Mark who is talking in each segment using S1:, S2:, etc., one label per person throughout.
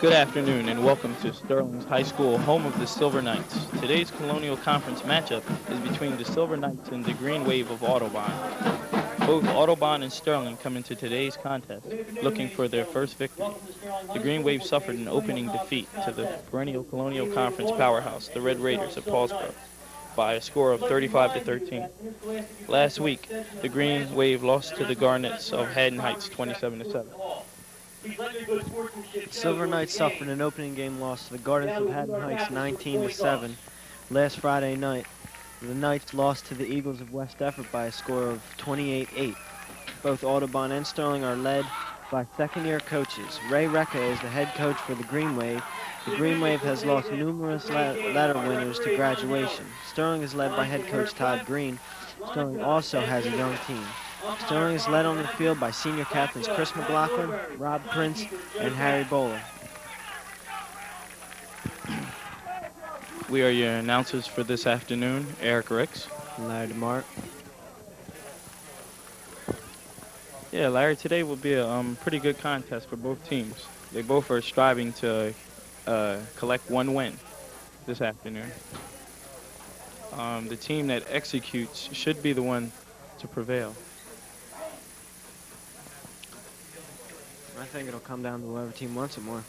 S1: Good afternoon and welcome to Sterling's High School, home of the Silver Knights. Today's Colonial Conference matchup is between the Silver Knights and the Green Wave of Audubon. Both Audubon and Sterling come into today's contest looking for their first victory. The Green Wave suffered an opening defeat to the perennial Colonial Conference powerhouse, the Red Raiders of Paulsboro, by a score of 35 to 13. Last week, the Green Wave lost to the Garnets of Haddon Heights 27 to 7.
S2: Silver Knights suffered an opening game loss to the Gardens of Haddon Heights 19-7 last Friday night. The Knights lost to the Eagles of West Effort by a score of 28-8. Both Audubon and Sterling are led by second-year coaches. Ray Recca is the head coach for the Green Wave. The Green Wave has lost numerous letter winners to graduation. Sterling is led by head coach Todd Green. Sterling also has a young team. Sterling is led on the field by senior captains Chris McLaughlin, Rob Prince, and Harry Bowler.
S1: We are your announcers for this afternoon, Eric Ricks.
S2: Larry DeMart.
S1: Yeah, Larry, today will be a pretty good contest for both teams. They both are striving to collect one win this afternoon. The team that executes should be the one to prevail.
S2: I think it'll come down to whoever team wants it more.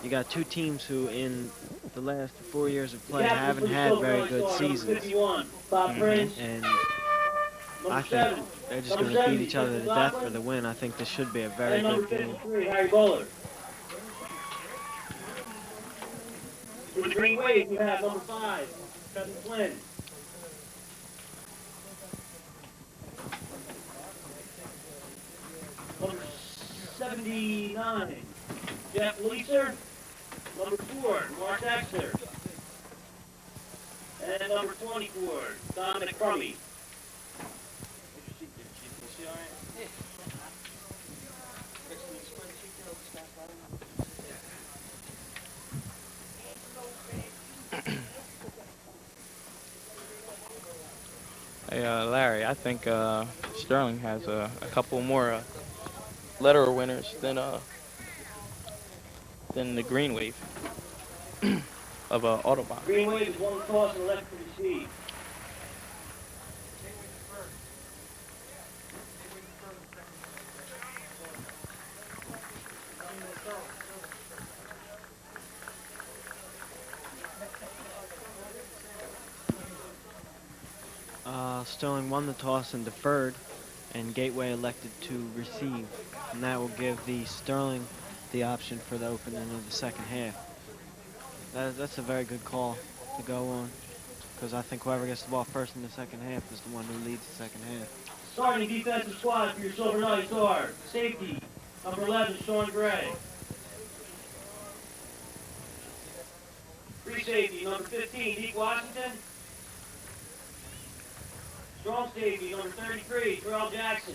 S2: You got two teams who, in the last 4 years of play, haven't had very good seasons. And I think they're just going to beat each other to death for the win. I think this should be a very good game.
S3: For the Green Wave, you have number 5, Kevin Flynn. Number 79, Jeff Leeser. Number 4, Mark Dexter. And number 24, Dominic Crummy.
S1: Hey, Larry, I think Sterling has a couple more letter winners than the Green Wave of Audubon.
S3: Green Wave is one toss and left to receive.
S2: Sterling won the toss and deferred, and Gateway elected to receive. And that will give the Sterling the option for the opening of the second half. That's a very good call to go on, because I think whoever gets the ball first in the second half is the one who leads the second half.
S3: Starting defensive squad for your Silver Knights are safety, number 11, Sean Gray. Free safety, number 15, Deke Washington. Strong safety, number 33, Terrell Jackson.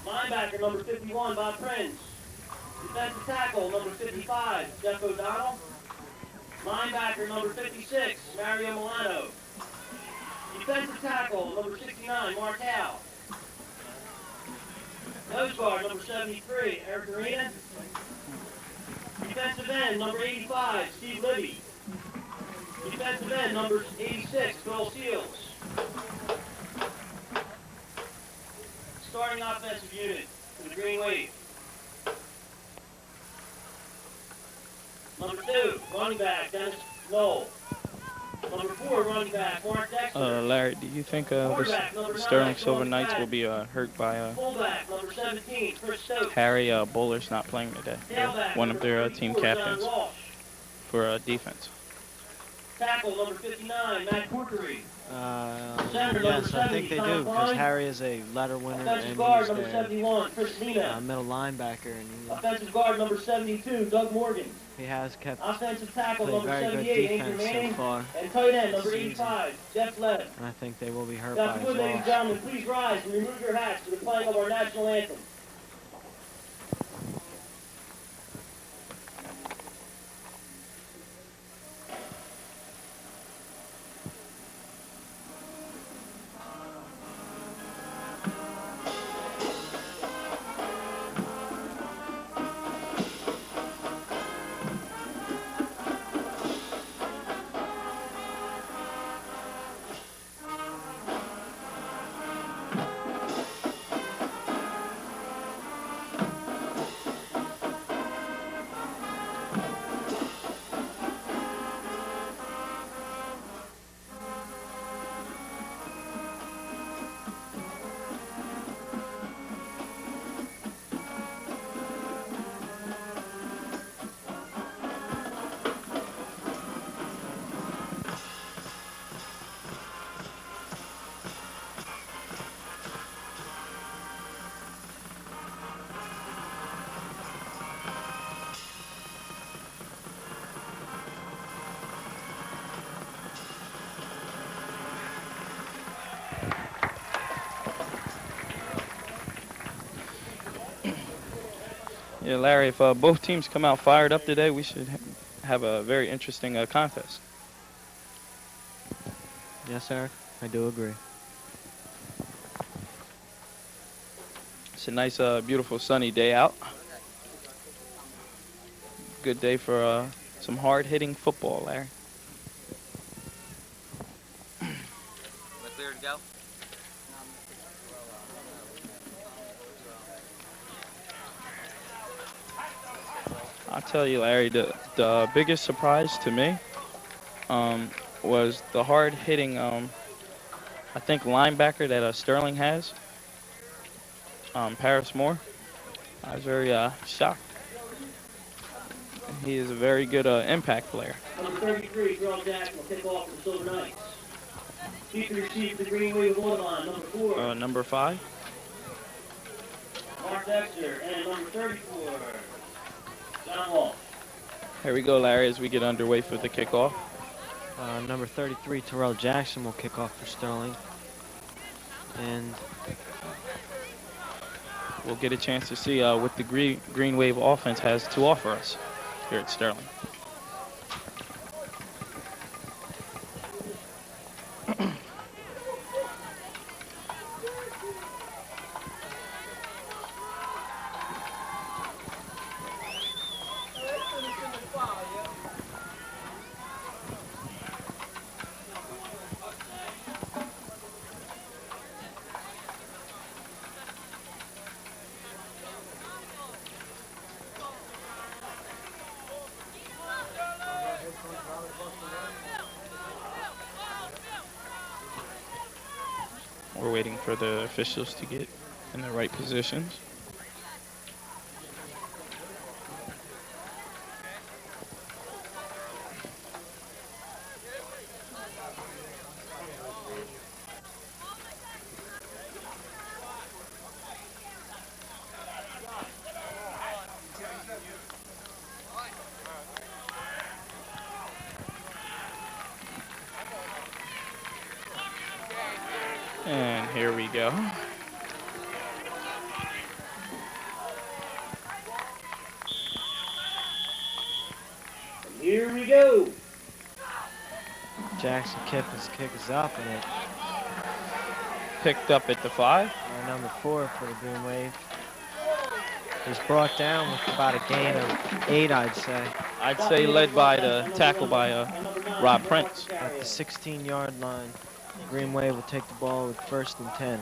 S3: Linebacker, number 51, Bob Prince. Defensive tackle, number 55, Jeff O'Donnell. Linebacker, number 56, Mario Milano. Defensive tackle, number 69, Mark Howe. Nose guard, number 73, Eric Arena. Defensive end, number 85, Steve Libby. Defensive end, number 86, Bill Seals. Starting offensive unit for the Green Wave. Number 2, running back, Dennis Knoll. Number 4, running back, Mark Dexter.
S1: Larry, do you think the Sterling Silver Knights will be hurt by
S3: fullback, number 17, Chris Stokes.
S1: Harry Bowler's not playing today? One of their team captains for defense.
S3: Tackle, number 59, Matt Corkery.
S2: Yes, I think they do, because Harry is a letter winner and he's
S3: guard, number
S2: their
S3: 71, Chris Nina.
S2: middle linebacker. And
S3: offensive guard, number 72, Doug Morgan.
S2: he has kept
S3: Offensive tackle,
S2: played
S3: number
S2: very good
S3: 78, Andrew
S2: defense so
S3: Manning.
S2: far.
S3: And tight end, number
S2: season.
S3: 85, Jeff Lev.
S2: And I think they will be hurt
S3: Now,
S2: by
S3: if you
S2: his
S3: would, ladies and
S2: loss.
S3: gentlemen, please rise and remove your hats for the playing of our national anthem.
S1: Yeah, Larry, if both teams come out fired up today, we should have a very interesting contest.
S2: Yes, Eric, I do agree.
S1: It's a nice, beautiful, sunny day out. Good day for some hard-hitting football, Larry.
S4: Am I clear to go?
S1: I'll tell you, Larry, the biggest surprise to me um, was the hard-hitting, I think, linebacker that Sterling has, Paris Moore. I was very shocked. He is a very good impact player.
S3: Number 33, Terrell Jackson will kick off for the Silver Knights. Keep the receive the green wave of Audubon. Number 4,
S1: Number 5.
S3: Mark Dexter. And number 34, John Wall.
S1: Here we go, Larry, as we get underway for the kickoff.
S2: Number 33, Terrell Jackson will kick off for Sterling. And
S1: We'll get a chance to see what the Green Wave offense has to offer us here at Sterling. We're waiting for the officials to get in the right positions. And here we go.
S3: And here we go.
S2: Jackson kick is up, and it
S1: Picked up at the 5.
S2: number 4 for the Green Wave. He's brought down with about a gain of 8, I'd say,
S1: I'd say led by the tackle by Rob Prince.
S2: at the 16-yard line. Green Wave will take the ball with 1st and 10.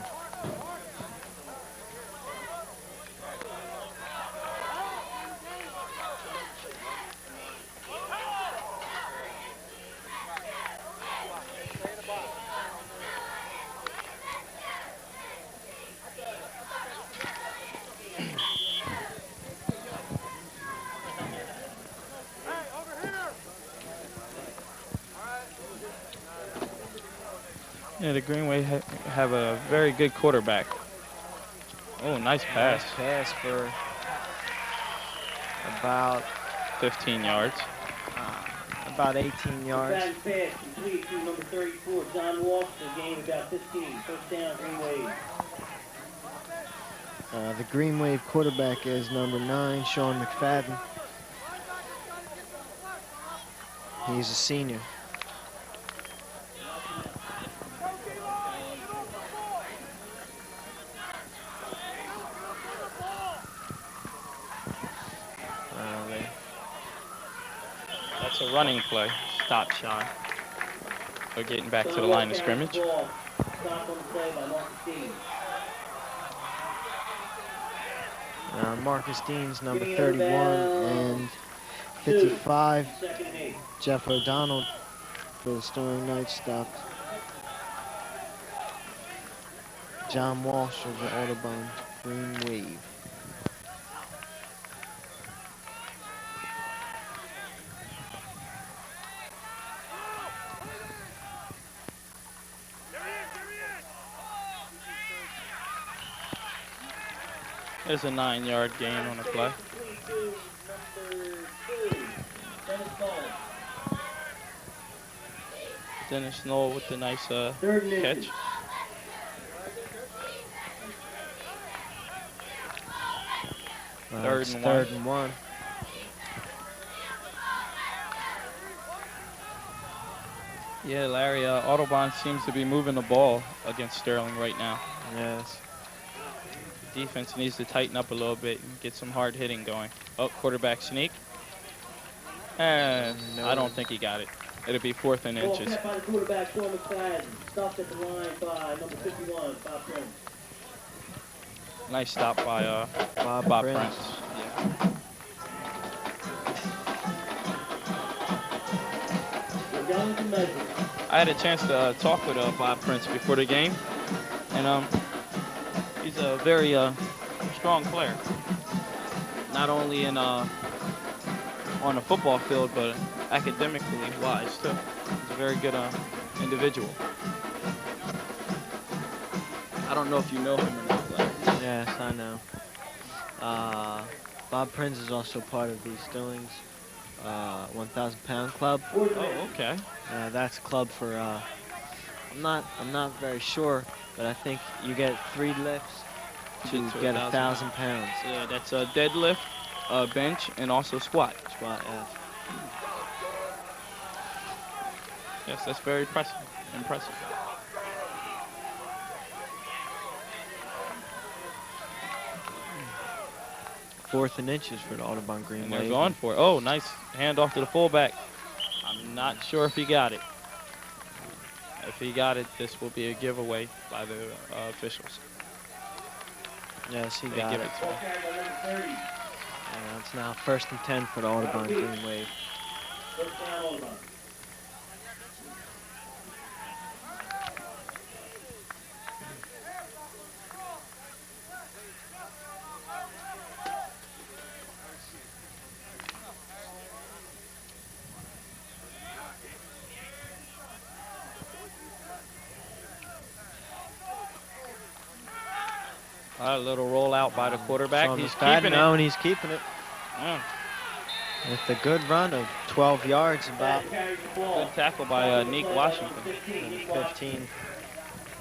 S1: Yeah, the Green Wave have a very good quarterback. Oh, nice pass.
S2: Pass for about
S1: 15 yards.
S2: 18 yards.
S3: Pass complete to number 34, John Wall. The game about 15. First down, Green Wave.
S2: The Green Wave quarterback is number 9, Sean McFadden. He's a senior.
S1: That's a running play. Stop shot. They're getting back to the line of scrimmage.
S3: Stop on the play by Marcus Dean.
S2: Marcus Dean's number 31 and 55.
S3: Second and 8.
S2: Jeff O'Donnell for the Sterling Knights stopped John Walsh of the Audubon Green Wave.
S1: There's a 9-yard gain on the play. Dennis Knoll with the nice catch. Third
S2: It's
S1: and
S2: third
S1: one.
S2: and 1.
S1: Yeah, Larry, Audubon seems to be moving the ball against Sterling right now.
S2: Yes.
S1: Defense needs to tighten up a little bit and get some hard hitting going. Oh, quarterback sneak. And
S2: No.
S1: I don't think he got it. It'll be 4th and
S3: Ball
S1: inches.
S3: kept by the quarterback, Sean McFadden. Stopped at the line by number 51, Bob Prince.
S1: Nice stop by
S2: Bob
S1: Bob
S2: Prince.
S1: Prince. Yeah.
S3: We're going to measure.
S1: I had a chance to talk with Bob Prince before the game, and he's a very strong player. Not only in on the football field, but academically wise too. He's a very good individual. I don't know if you know him or not, Larry.
S2: Yes, I know. Bob Prince is also part of the Sterling's 1,000-pound club.
S1: Oh, okay.
S2: That's a club for I'm not very sure, but I think you get 3 lifts to get 1,000 pounds.
S1: Yeah, that's a deadlift, bench, and also squat.
S2: Squat, yes.
S1: Yes, that's very impressive.
S2: 4th and inches for the Audubon Green
S1: And
S2: Wave.
S1: they're going for it. Oh, nice handoff to the fullback. I'm not sure if he got it. If he got it, this will be a giveaway by the officials.
S2: Yes, he
S1: They
S2: got
S1: give
S2: it.
S1: it to him.
S3: Ball carried by number 30.
S2: And it's now 1st and 10 for the Audubon Green Wave.
S3: First down, Audubon.
S1: A little rollout by the quarterback.
S2: Sean
S1: He's
S2: McFadden,
S1: keeping it.
S2: and he's keeping it
S1: Yeah.
S2: with a good run of 12 yards, about
S3: Carries the ball.
S1: Good tackle by Nick Washington.
S3: 15. Nick
S2: 15.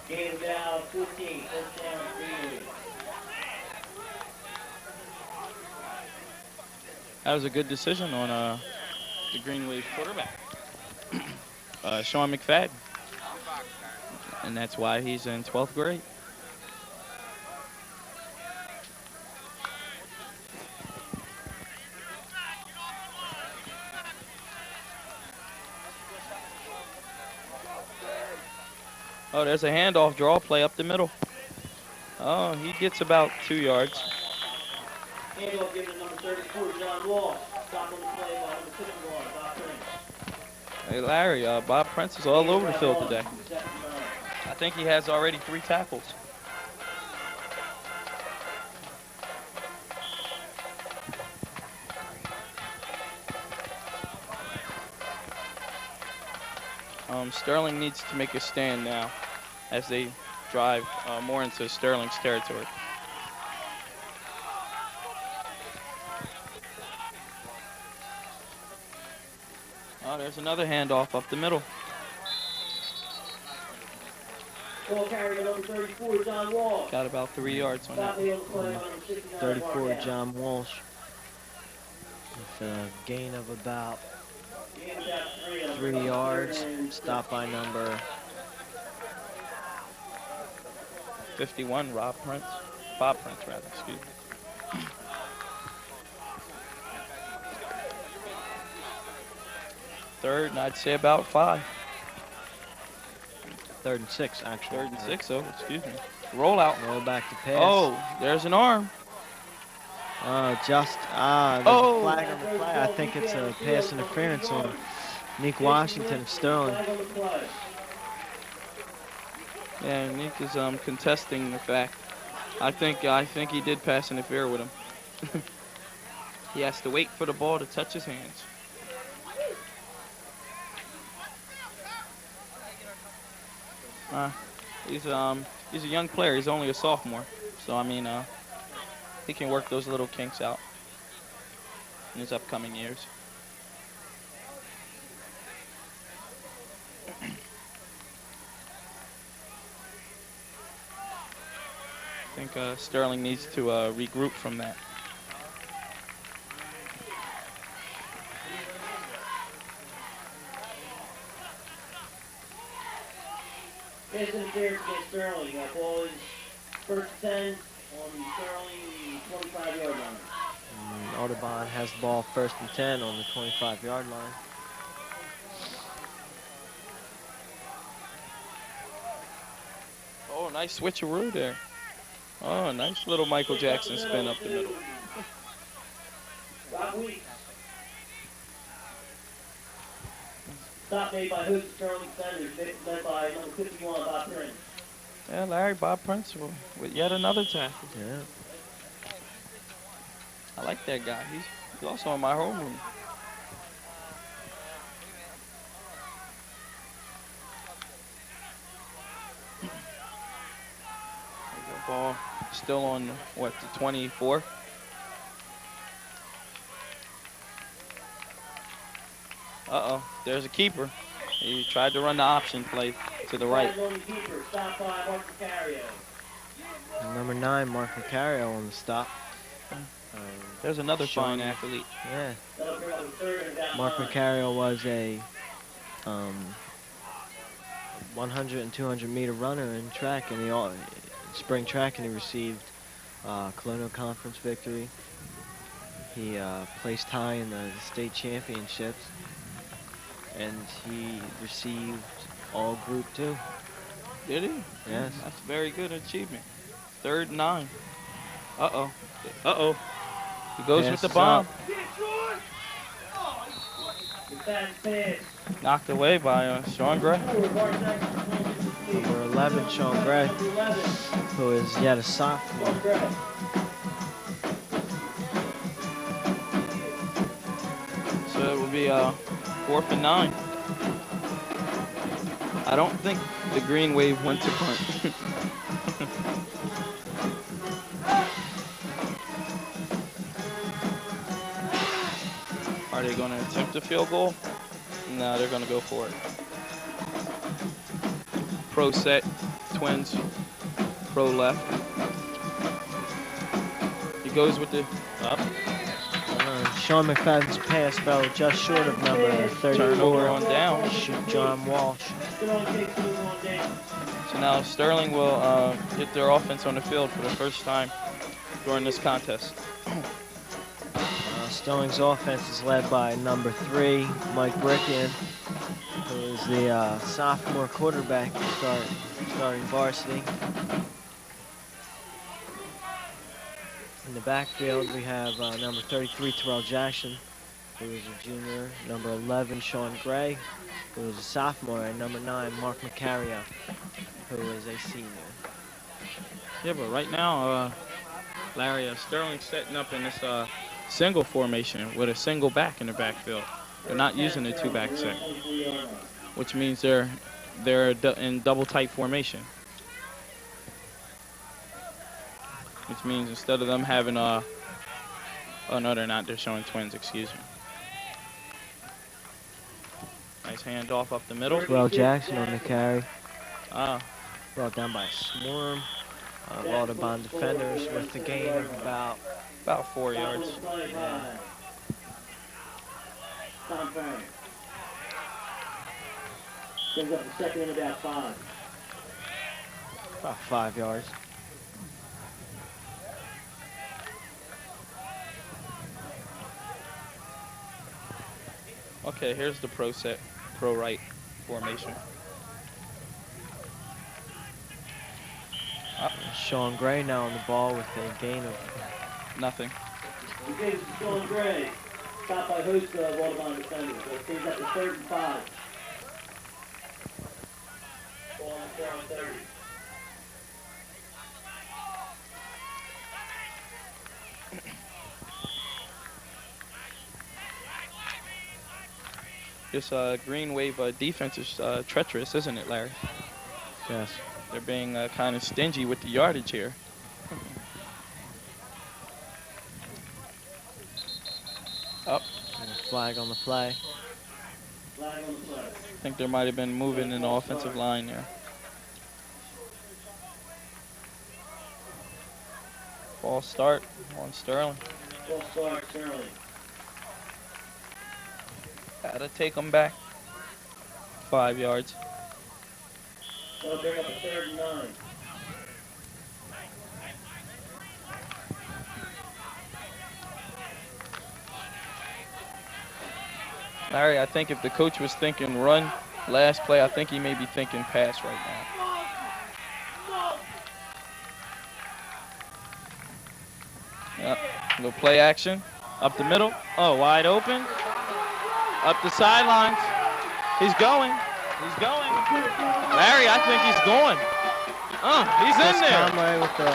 S3: Gain of now 14. First down, Green Wave.
S1: That was a good decision on the Green Wave quarterback, Sean McFadden. And that's why he's in 12th grade. Oh, there's a handoff draw play up the middle. Oh, he gets about 2 yards.
S3: Handoff given to number 34, John Walsh. Stop on the play by number 51, Bob Prince.
S1: Hey, Larry, Bob Prince is all over the field today.
S3: Second down.
S1: I think he has already 3 tackles. Sterling needs to make a stand now as they drive more into Sterling's territory. Oh, there's another handoff up the middle.
S3: Ball carried by number 34, John Walsh.
S1: Got about 3 yards on
S3: Stop
S1: that.
S3: me on the play by number 69,
S2: 34,
S3: Mark Allen.
S2: John Walsh. With a gain of about
S3: Gain of about 3 on
S2: 3
S3: the
S2: yards.
S3: and
S2: Stop by number
S1: 51, Bob Prince, rather, excuse me. Third, and I'd say about 5.
S2: 3rd and 6, actually.
S1: 3rd and 6, oh, excuse me. Rollout.
S2: Roll back to pass.
S1: Oh, there's an arm.
S2: There's a flag on the play. I think it's a pass interference on Nick Washington of Sterling.
S3: flag on the play.
S1: Yeah, Nick is contesting the fact. I think he did pass interfere with him. He has to wait for the ball to touch his hands. He's a young player. He's only a sophomore, so I mean, he can work those little kinks out in his upcoming years. I think Sterling needs to regroup from that.
S3: Pass interference against Sterling. Ball is first 10 on the Sterling 25-yard line.
S2: And Audubon has the ball 1st and 10 on the 25-yard line.
S1: Oh, nice switcheroo there. Oh, nice little Michael Jackson spin up the middle.
S3: Rob Weeks. Stop made by Hood Sterling defenders, led by number 51, Bob Prince.
S1: Yeah, Larry, Bob Prince with yet another tackle.
S2: Yeah.
S1: I like that guy. He's also in my homeroom. Ball still on, what, the 24? Uh-oh, there's a keeper. He tried to run the option play to the right.
S3: Stop by Mark Macario.
S2: And number 9, Mark Macario on the stop.
S1: There's another fine athlete.
S2: Yeah. Mark Macario was a 100 and 200 meter runner in track in the spring track, and he received Colonial Conference victory. He placed high in the state championships, and he received all Group 2.
S1: Did he?
S2: Yes.
S1: That's a very good achievement. 3rd and 9. Uh-oh. Uh-oh. He goes with the bomb. Knocked away by Sean Gray.
S2: Number 11, Sean Gray, who is yet a sophomore.
S1: So it will be 4th and 9. I don't think the Green Wave went to punt. Are they going to attempt a field goal? No, they're going to go for it. Pro set, Twins, pro left. He goes with the up.
S2: Sean McFadden's pass fell just short of number 34.
S1: Turnover on down.
S2: John Walsh.
S1: So now Sterling will get their offense on the field for the first time during this contest.
S2: Sterling's offense is led by number 3, Mike Brickian, who is the sophomore quarterback starting varsity. In the backfield, we have number 33, Terrell Jackson, who is a junior. Number 11, Sean Gray, who is a sophomore. And number 9, Mark Macario, who is a senior.
S1: Yeah, but right now, Larry, Sterling's setting up in this single formation with a single back in the backfield. They're not using the 2-back set, which means they're in double tight formation. Which means instead of them having oh no, they're not. They're showing Twins. Excuse me. Nice handoff up the middle.
S2: Terrell Jackson on the carry.
S1: Brought
S2: down by a swarm of Audubon defenders with the gain of about
S1: 4 yards.
S2: Yeah.
S3: Brings up the second and about 5.
S2: About 5 yards.
S1: Okay, here's the pro set, pro right formation.
S2: Sean Gray now on the ball with a gain of
S1: nothing.
S3: The game is Sean Gray, stopped by host of Audubon defenders. So it brings up the 3rd and 5. Ball on the 30.
S1: This Green Wave defense is treacherous, isn't it, Larry?
S2: Yes.
S1: They're being kind of stingy with the yardage here. Up.
S2: And a flag on the play.
S3: Flag on the play.
S1: I think there might have been moving in the offensive line there. Ball start on Sterling.
S3: Ball start, Sterling.
S1: Gotta take them back. 5 yards.
S3: That'll bring up a 3rd and 9.
S1: Larry, I think if the coach was thinking run last play, I think he may be thinking pass right now. Yep. Little play action. Up the middle. Oh, wide open. Up the sidelines. He's going. He's going. Larry, I think he's going. He's in there.
S2: Conway with the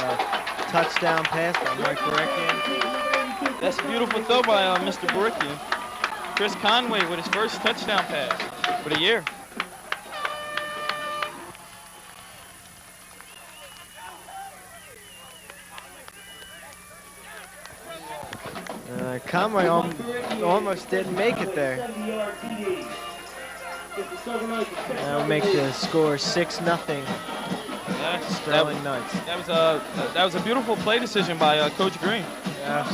S2: touchdown pass by Mike Barikian.
S1: That's a beautiful throw by Mr. Barikian. Chris Conway with his first touchdown pass for the year.
S2: Conway almost didn't make it there. That'll make the score 6-0. Sterling Knights.
S1: That was a beautiful play decision by Coach Green.
S2: Yes.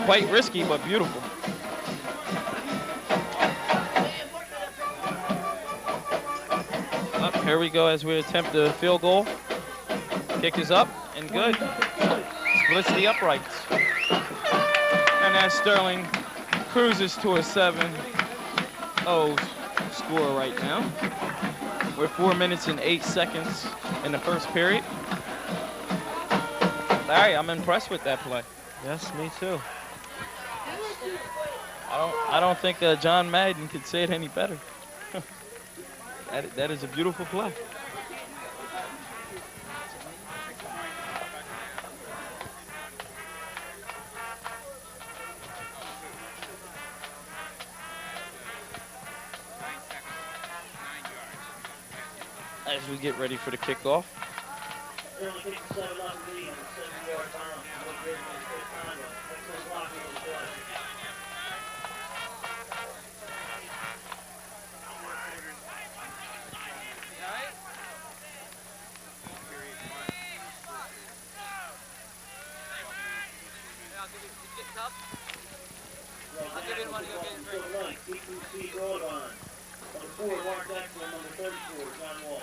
S1: Quite risky, but beautiful. Here we go as we attempt the field goal. Kick is up and good. Splits the uprights. And as Sterling cruises to a 7-0 score right now. We're 4 minutes and 8 seconds in the first period. Larry, I'm impressed with that play.
S2: Yes, me too.
S1: I don't think John Madden could say it any better. That is a beautiful play. As we get ready for the kickoff.
S3: Sterling takes the 7-0 lead on the 7-yard time. Mike Barikian, Chris Conway. That's his locker room play.
S4: I'll give you one.
S3: Silver Knights, D2C Audobon. Number 4, Mark Dexter. Number 34, John Wall.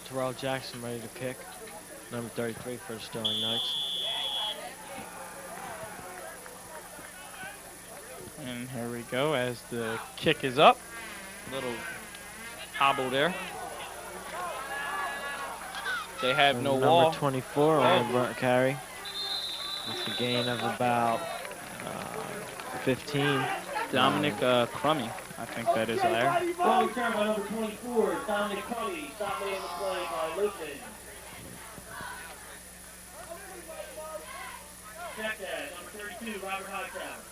S2: Terrell Jackson ready to kick. Number 33 for the Sterling Knights.
S1: And here we go as the kick is up. Little hobble there. They have no wall.
S2: Number 24 on the carry. It's a gain of about 15.
S1: Dominic Crummy, I think that is there.
S3: Ball returned by number 24, Dominic Crummy. Stop made on the play by Lupin. Check that, number 32, Robert Hightower.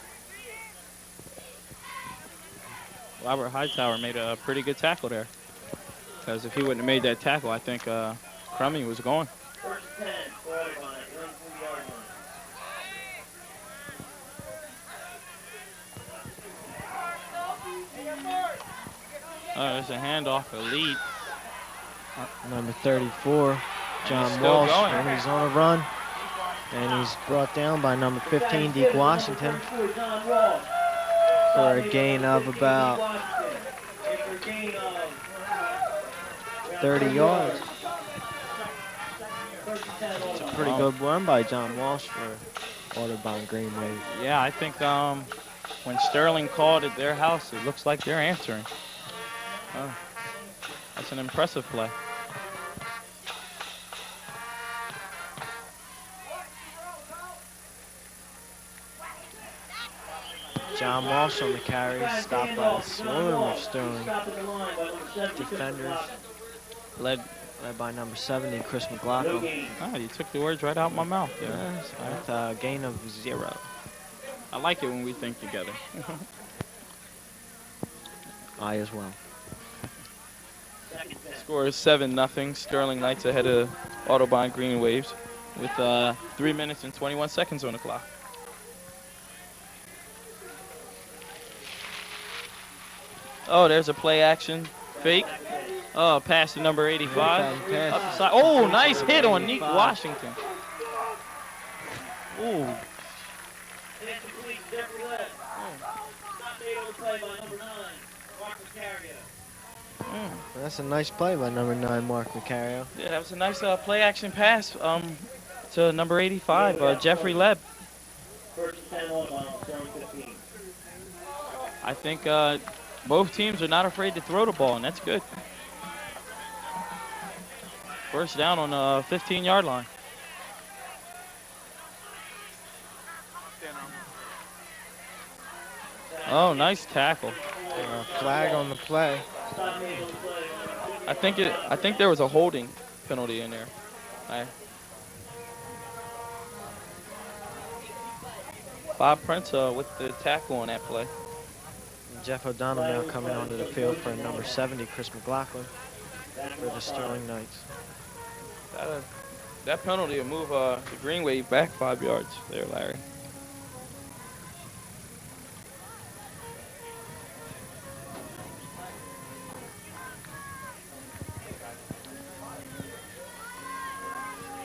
S1: Robert Hightower made a pretty good tackle there. Because if he wouldn't have made that tackle, I think Crummy was gone.
S3: First and 10, for Audubon, 1-4-yard line.
S1: There's a handoff, a lead.
S2: Number 34, John
S1: Still
S2: Walsh,
S1: going.
S2: and he's on a run. And he's brought down by number 15, Deke Washington, for a gain of about 30 yards. It's a pretty good run by John Walsh for Audubon Green Wave.
S1: Yeah, I think when Sterling called at their house, it looks like they're answering. That's an impressive play.
S2: John Walsh on the carry, stopped by a swarm of Sterling defenders, led by number 70, Chris McLaughlin.
S1: You took the words right out my mouth there.
S2: Yes, with a gain of 0.
S1: I like it when we think together.
S2: I as well.
S1: Score is 7-0. Sterling Knights ahead of Audubon Green Waves with 3 minutes and 21 seconds on the clock. Oh, there's a play action fake. Oh, pass to number 85. Up the side. Oh, nice hit on Nick Washington. Ooh.
S2: That's a nice play by number 9, Mark Vicario.
S1: Yeah, that was a nice play action pass to number 85, Jeffrey Leb.
S3: First and 10 Audubon, Sterling 15.
S1: I think both teams are not afraid to throw the ball, and that's good. First down on the 15-yard line. Oh, nice tackle.
S2: Flag on the play.
S3: Stop made on the play.
S1: I think there was a holding penalty in there. Bob Prince with the tackle on that play.
S2: Jeff O'Donnell now coming onto the field for number 70, Chris McLaughlin, for the Sterling Knights.
S1: That penalty will move the green wave back 5 yards there, Larry.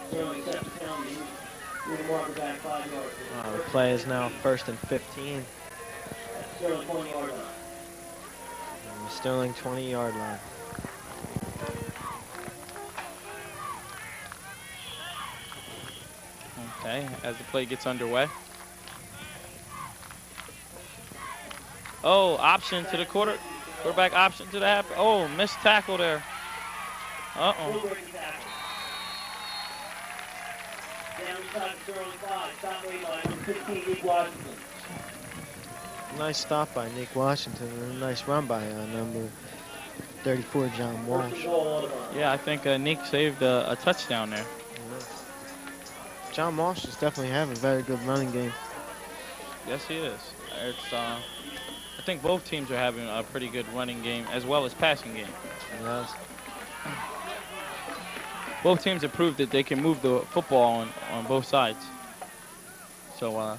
S3: Sterling set the penalty. Move marker back 5 yards.
S2: The play is now 1st and 15.
S3: Sterling 20-yard line.
S2: On the Sterling 20-yard line.
S1: Okay, as the play gets underway. Oh, option to the quarterback option to the half. Oh, missed tackle there. Uh-oh.
S3: Down inside Sterling 5. Stop made by number 15, Nick Washington.
S2: Nice stop by Nick Washington and a nice run by number 34, John Walsh.
S1: Yeah, I think Nick saved a touchdown there.
S2: John Walsh is definitely having a very good running game.
S1: Yes, he is. It's I think both teams are having a pretty good running game as well as passing game.
S2: Yes.
S1: Both teams have proved that they can move the football on both sides. So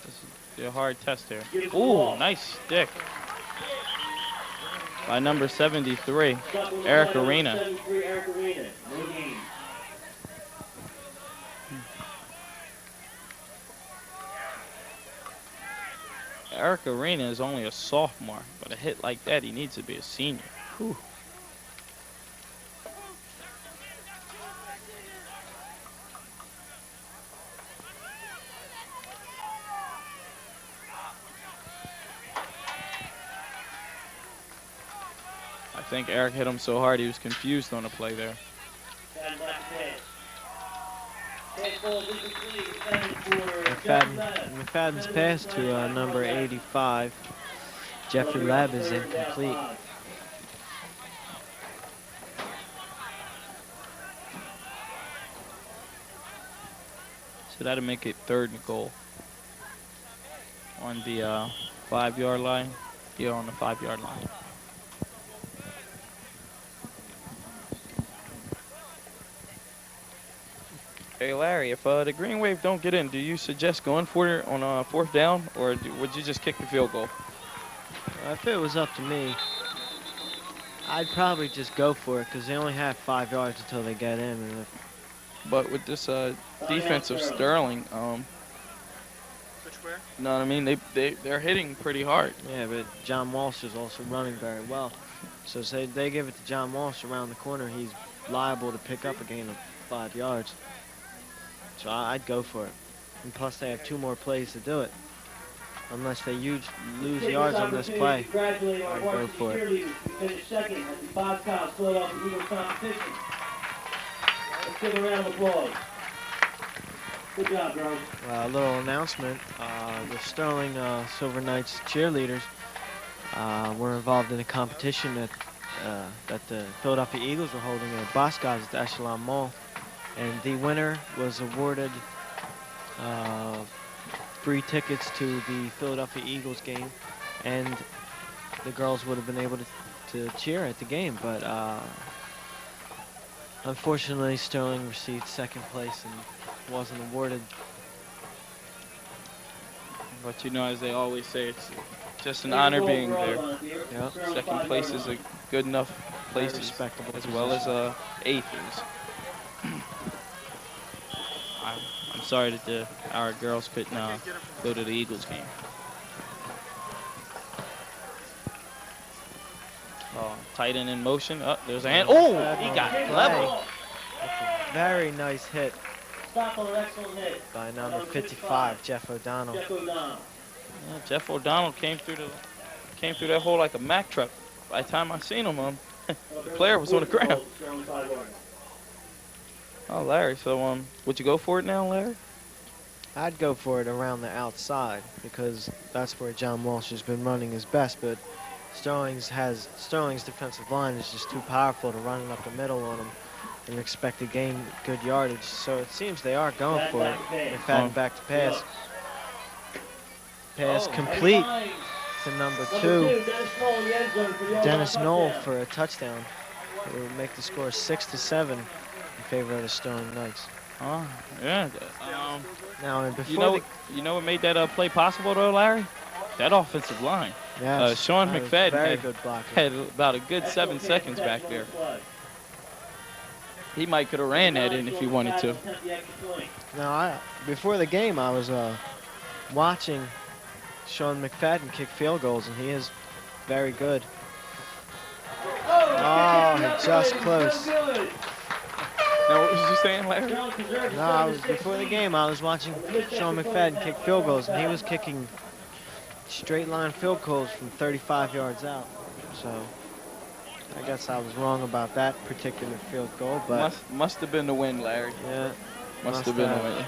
S1: this is a hard test here. Ooh, nice stick by number 73, Eric Arena.
S3: 73, Eric Arena. No gain.
S1: Eric Arena is only a sophomore, but a hit like that, he needs to be a senior. Whew. I think Eric hit him so hard he was confused on the play there.
S2: McFadden's pass to number 85, Jeffrey Lab, is incomplete.
S1: So that'll make it 3rd and goal on the 5-yard line. Here on the 5-yard line. Hey Larry, if the Green Wave don't get in, do you suggest going for it on 4th down, or would you just kick the field goal?
S2: If it was up to me, I'd probably just go for it because they only have 5 yards until they get in. And
S1: but with this defense of Sterling, you know what I mean? They're hitting pretty hard.
S2: Yeah, but John Walsh is also running very well. So say they give it to John Walsh around the corner, he's liable to pick up a gain of 5 yards. So I'd go for it. And plus they have 2 more plays to do it. Unless they lose yards on this play, I'd go for it.
S3: We finished 2nd at the Bob Cows Philadelphia Eagles competition. Let's give a round of applause. Good job, girls.
S2: A little announcement. The Sterling Silver Knights cheerleaders were involved in a competition that the Philadelphia Eagles were holding at Boscov's at the Echelon Mall. And the winner was awarded free tickets to the Philadelphia Eagles game. And the girls would have been able to cheer at the game. But unfortunately, Sterling received 2nd place and wasn't awarded.
S1: But you know, as they always say, it's just an honor being there.
S2: Yep.
S1: 2nd place is a good enough place,
S2: Respectable
S1: as well as 8th is. I'm sorry that our girls couldn't go to the Eagles game. Oh, tight end in motion. Oh, there's a hand. Oh, he got level.
S2: That's a very nice hit
S3: Stop on an excellent hit.
S2: by number 55, Jeff O'Donnell.
S3: Jeff O'Donnell.
S1: Yeah, Jeff O'Donnell came through that hole like a Mack truck. By the time I seen him, the player was on the ground. Oh, Larry. So would you go for it now, Larry?
S2: I'd go for it around the outside because that's where John Walsh has been running his best, but Sterling's defensive line is just too powerful to run it up the middle on him and expect to gain good yardage. So it seems they are going for it. McFadden back to pass. Pass complete to number 2, Dennis Knoll for a touchdown. It will make the score 6-7 in favor of the Sterling Knights.
S1: Oh, yeah.
S2: Now, and before
S1: You know what made that play possible, though, Larry? That offensive line.
S2: yes,
S1: Sean
S2: that was
S1: McFadden
S2: very good blocking.
S1: had about a good 7 seconds back there. He might could have ran that in if he wanted to.
S2: Now, before the game, I was watching Sean McFadden kick field goals, and he is very good. Oh, he just close.
S1: Now, what was you saying, Larry?
S2: No, before the game, I was watching Sean McFadden kick field goals, and he was kicking straight line field goals from 35 yards out. So I guess I was wrong about that particular field goal, but
S1: Must have been the win, Larry.
S2: yeah,
S1: Must have been the win.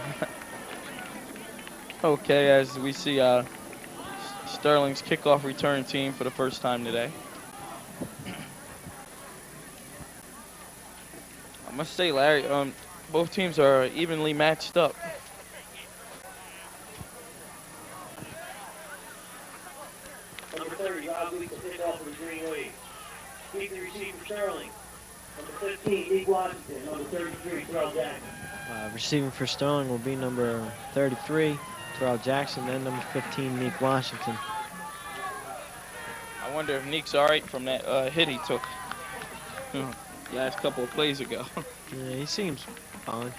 S1: Okay, as we see Sterling's kickoff return team for the first time today. I must say, Larry, both teams are evenly matched up.
S3: Number 30, Rob Weeks will pick off for the Green Wave. Keep the receiver for Sterling. Number 15, Nick Washington. Number 33, Terrell Jackson.
S2: receiving for Sterling will be number 33, Terrell Jackson, and number 15, Meek Washington.
S1: I wonder if Neek's all right from that hit he took last couple of plays ago.
S2: Yeah, he seems fine.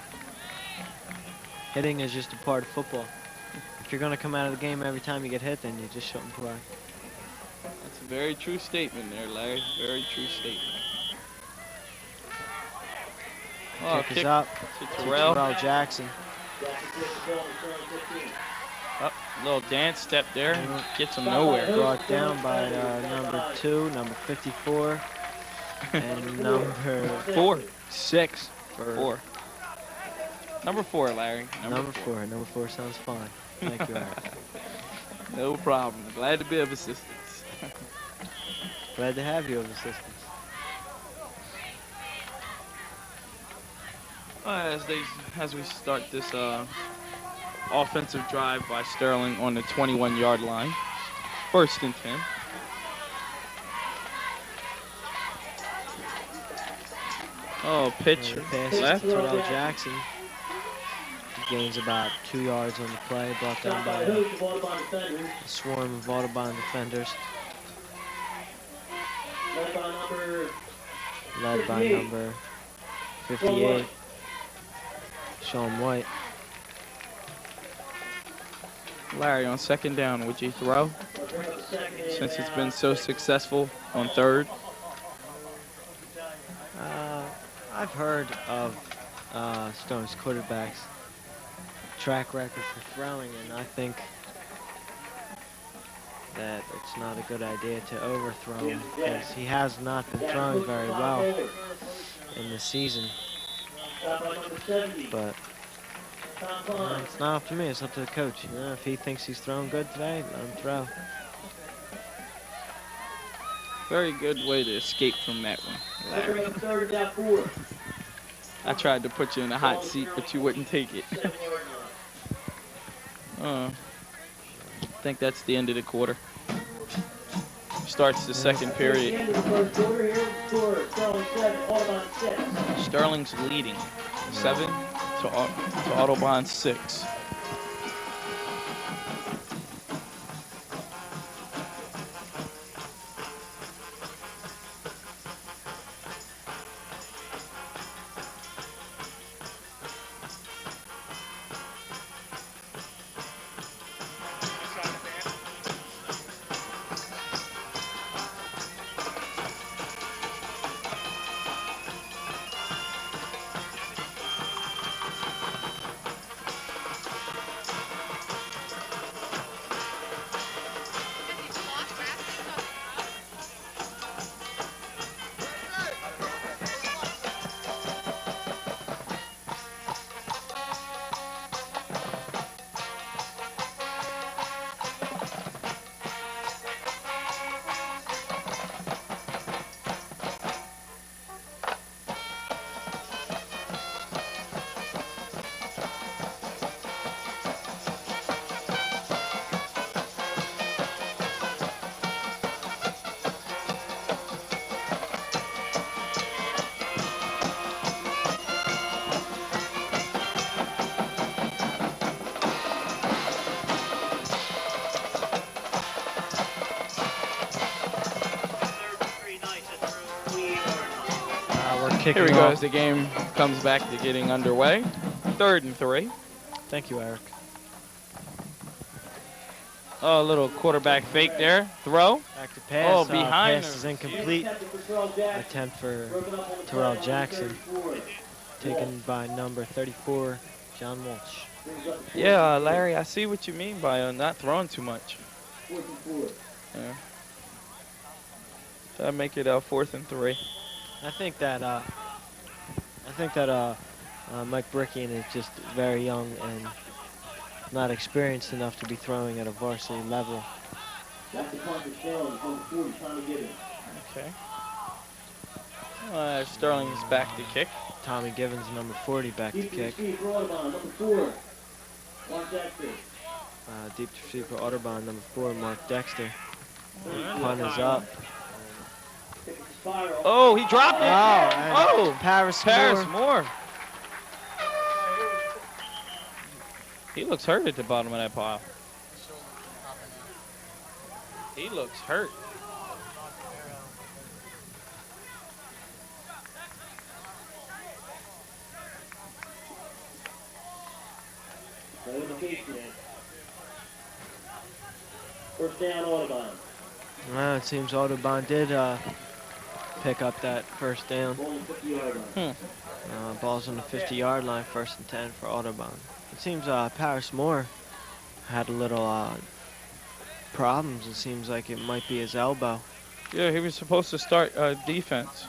S2: Hitting is just a part of football. If you're going to come out of the game every time you get hit, then you just shouldn't play.
S1: That's a very true statement there, Larry. Very true statement. Oh,
S2: Kick is up
S1: to
S2: to
S1: Terrell.
S2: Terrell Jackson.
S1: Oh, little dance step there. Gets him nowhere.
S2: Brought down by number 2, number 54, and number
S1: 4.
S2: 6.
S1: Four. Number 4, Larry.
S2: Number 4. Number 4 sounds fine. Thank you, Eric.
S1: No problem. Glad to be of assistance.
S2: Glad to have you of assistance.
S1: As we start this offensive drive by Sterling on the 21-yard line. 1st and 10. Oh, pitch
S2: Pass
S1: left.
S2: to Terrell Jackson. He gains about 2 yards on the play, brought down by a swarm of Audobon defenders, led by number 58, Sean White.
S1: Larry, on 2nd down, would you throw? Since it's been so successful on 3rd.
S2: I've heard of Stone's quarterback's track record for throwing, and I think that it's not a good idea to overthrow him because he has not been throwing very well in the season. But it's not up to me, it's up to the coach. You know, if he thinks he's throwing good today, let him throw.
S1: Very good way to escape from that one, Larry. I tried to put you in a hot seat, but you wouldn't take it. I think that's the end of the quarter. Starts the 2nd period. Sterling's leading 7 to Audobon 6. Here we go as the game comes back to getting underway. 3rd and 3.
S2: Thank you, Eric.
S1: Oh, a little quarterback fake there. Throw.
S2: Back to pass.
S1: Oh, behind
S2: pass is
S1: him.
S2: incomplete. Attempt for Terrell Jackson. Taken by number 34, John Walsh.
S1: Yeah, Larry, I see what you mean by not throwing too much. Yeah. Try to make it 4th and 3.
S2: I think that Mike Brickian is just very young and not experienced enough to be throwing at a varsity level.
S1: Okay. Sterling's back to kick.
S2: Tommy Givens, number 40, back to kick. Deep receiver for Audubon, number 4, Mark Dexter. Punt is up.
S1: Oh, he dropped it.
S2: Oh, Paris
S1: Moore. He looks hurt at the bottom of that pile. He looks hurt.
S3: First down, Audubon.
S2: Well, it seems Audubon did pick up that first down. Ball's on the 50-yard line, 1st and 10 for Audubon. It seems Paris Moore had a little problems. It seems like it might be his elbow.
S1: Yeah, he was supposed to start defense,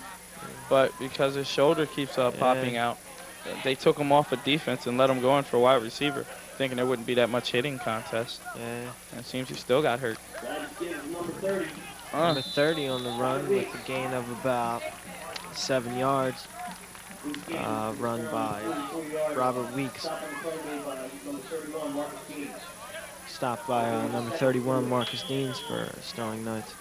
S1: but because his shoulder keeps popping out, they took him off of defense and let him go in for wide receiver, thinking there wouldn't be that much hitting contest.
S2: Yeah.
S1: And it seems he still got hurt.
S2: Number 30 on the run with a gain of about 7 yards. Run by Robert Weeks. Stopped by number 31, Marcus Deans for Sterling Knights.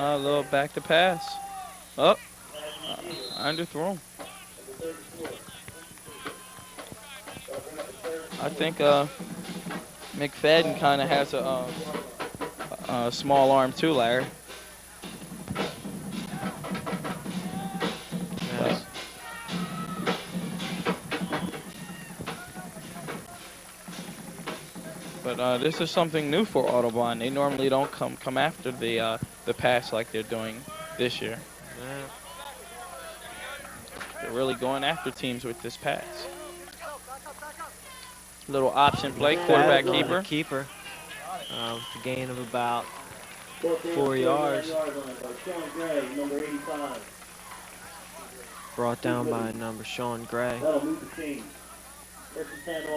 S1: A little back to pass. Oh, underthrown. I think McFadden kind of has a small arm too, Larry.
S2: Yes.
S1: But this is something new for Audubon. They normally don't come after the pass like they're doing this year.
S2: Yeah.
S1: They're really going after teams with this pass. Little option play, quarterback keeper.
S2: Keeper. With a gain of about 4 yards. Brought down by number Sean Gray.
S3: That'll move the chain. First and 10,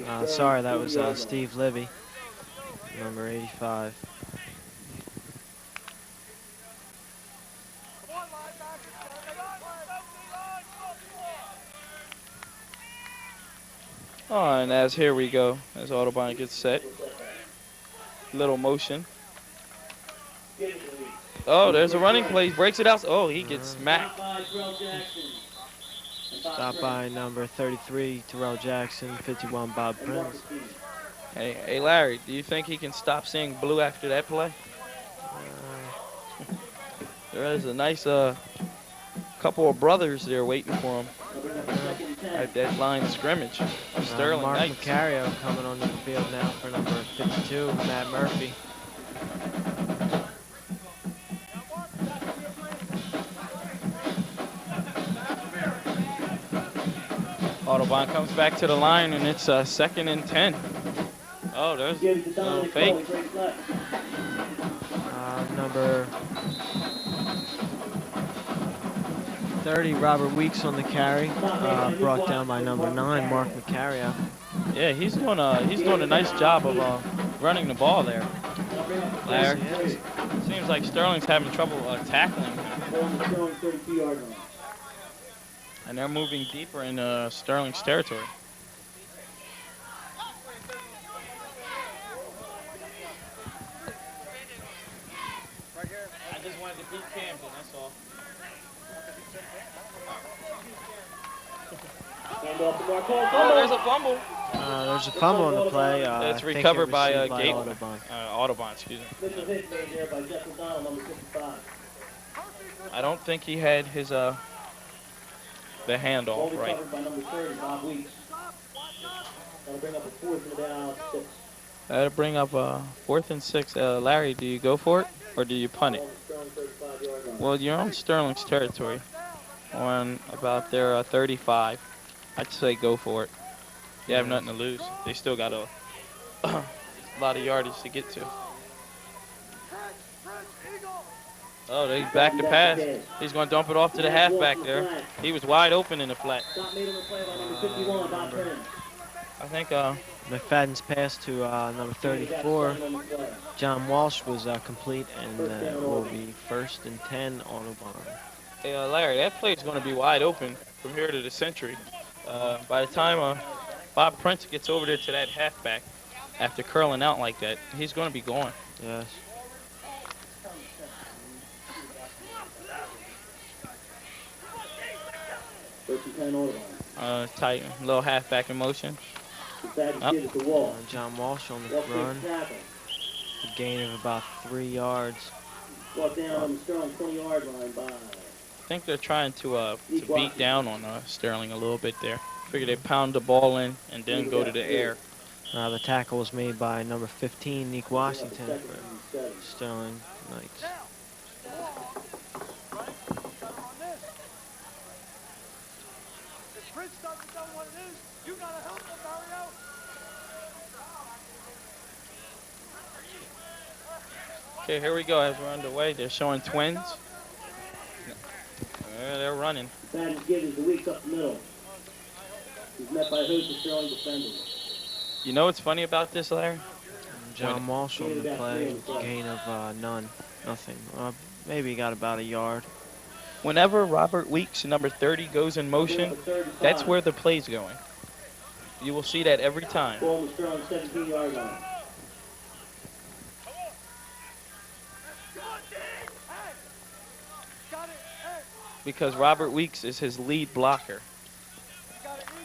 S3: Audubon.
S2: Sorry, that was Steve Libby, number 85.
S1: Oh, and here we go, as Audubon gets set. Little motion. Oh, there's a running play. Breaks it out. Oh, he gets smacked.
S2: Stopped by number 33, Terrell Jackson, 51, Bob Prince.
S1: Hey, Larry, do you think he can stop seeing blue after that play? There is a nice couple of brothers there waiting for him at that line of scrimmage. Sterling
S2: Mark
S1: Knights.
S2: Macario coming onto the field now for number 52, Matt Murphy.
S1: Audubon comes back to the line, and it's 2nd and 10. Oh, there's a little fake.
S2: Number 30, Robert Weeks on the carry, brought down by number 9, Mark Macario.
S1: Yeah, he's doing a nice job of running the ball there. Larry. Seems like Sterling's having trouble tackling him. And they're moving deeper in Sterling's territory. something, that's all.
S3: Hand off to Marcone.
S1: Oh, there's a fumble.
S2: There's a fumble on the play.
S1: It's
S2: I think
S1: recovered by
S2: received by
S1: Gateway.
S2: Audobon.
S1: Audobon, excuse me.
S3: Initial hit made there by Jeff O'Donnell, number 55.
S1: I don't think he had his the handoff
S3: Ball
S1: right.
S3: recovered by number 30, Bob Weeks. That'll bring up a 4th and down 6.
S1: That'll bring up 4th and 6. Larry, do you go for it or do you punt it?
S3: Ball to Sterling, 35-yard line.
S1: Well, you're on Sterling's territory on about their 35. I'd say go for it. You have nothing to lose. They still got a lot of yardage to get to. Oh, they back the pass. He's going to dump it off to the halfback there. He was wide open in the flat.
S3: Stop made on the play by number 51, Bob Prince.
S1: I think
S2: McFadden's pass to number 34, John Walsh, was complete, and will be 1st and 10 Audubon.
S1: hey, Larry, that play is going to be wide open from here to the century. By the time Bob Prince gets over there to that halfback, after curling out like that, he's going to be gone.
S2: Yes.
S3: First and 10 Audubon.
S1: Tight, little halfback in motion.
S3: McFadden gives it to Wall.
S2: John Walsh on the
S3: Walsh
S2: run,
S3: takes the tackle.
S2: a gain of about 3 yards.
S3: Brought down on the Sterling 20-yard line by
S1: I think they're trying to beat down on Sterling a little bit there. Figure they pound the ball in and then go to the air.
S2: The tackle was made by number 15, Nick Washington, for
S3: 7.
S2: Sterling Knights.
S1: Okay, here we go as we're underway. They're showing twins. They're running.
S3: McFadden gives the Weeks up the middle. He's met by a host of Sterling defenders.
S1: You know what's funny about this, Larry?
S2: John Walsh on the play, gain of nothing. Maybe he got about a yard.
S1: Whenever Robert Weeks, number 30, goes in motion, that's where the play's going. You will see that every time.
S3: Ball on the Sterling 17-yard line.
S1: Because Robert Weeks is his lead blocker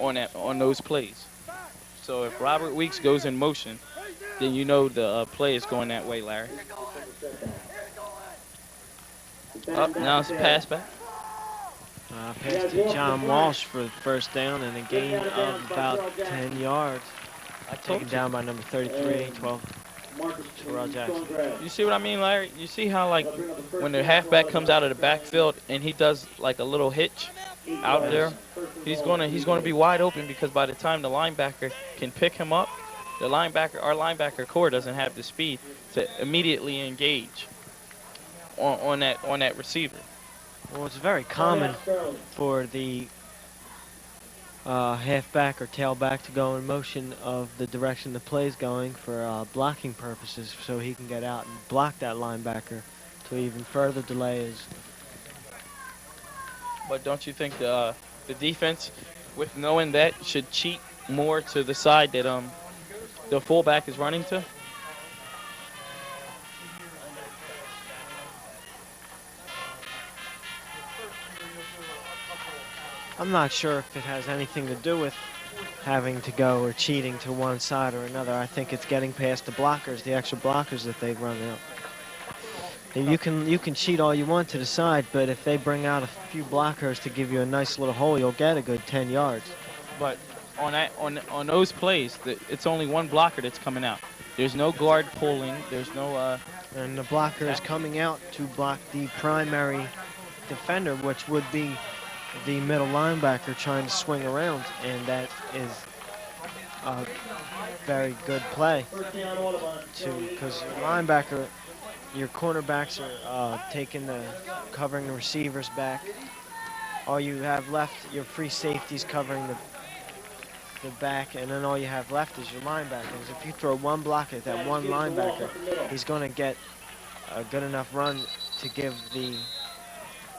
S1: on those plays. So if Robert Weeks goes in motion, then you know the play is going that way, Larry. Up now it's a pass back.
S2: Pass to John Walsh for the 1st down and a gain of about 10 yards. Taken down by number 33, 12. Terrell Jackson.
S1: You see what I mean, Larry? You see how, like, when the halfback comes out of the backfield and he does like a little hitch out there, he's gonna be wide open because by the time the linebacker can pick him up, our linebacker core doesn't have the speed to immediately engage on that receiver.
S2: Well, it's very common for the halfback or tailback to go in motion of the direction the play's going for blocking purposes, so he can get out and block that linebacker to even further delay his.
S1: But don't you think the defense, with knowing that, should cheat more to the side that the fullback is running to?
S2: I'm not sure if it has anything to do with having to go or cheating to one side or another. I think it's getting past the blockers, the extra blockers that they've run out. You can cheat all you want to the side, but if they bring out a few blockers to give you a nice little hole, you'll get a good 10 yards.
S1: But on those plays, it's only one blocker that's coming out. There's no guard pulling. There's no.
S2: And the blocker is coming out to block the primary defender, which would be the middle linebacker trying to swing around, and that is a very good play. Because linebacker, your cornerbacks are covering the receivers back. All you have left, your free safeties covering the back, and then all you have left is your linebackers. If you throw one block at that one linebacker, he's going to get a good enough run to give the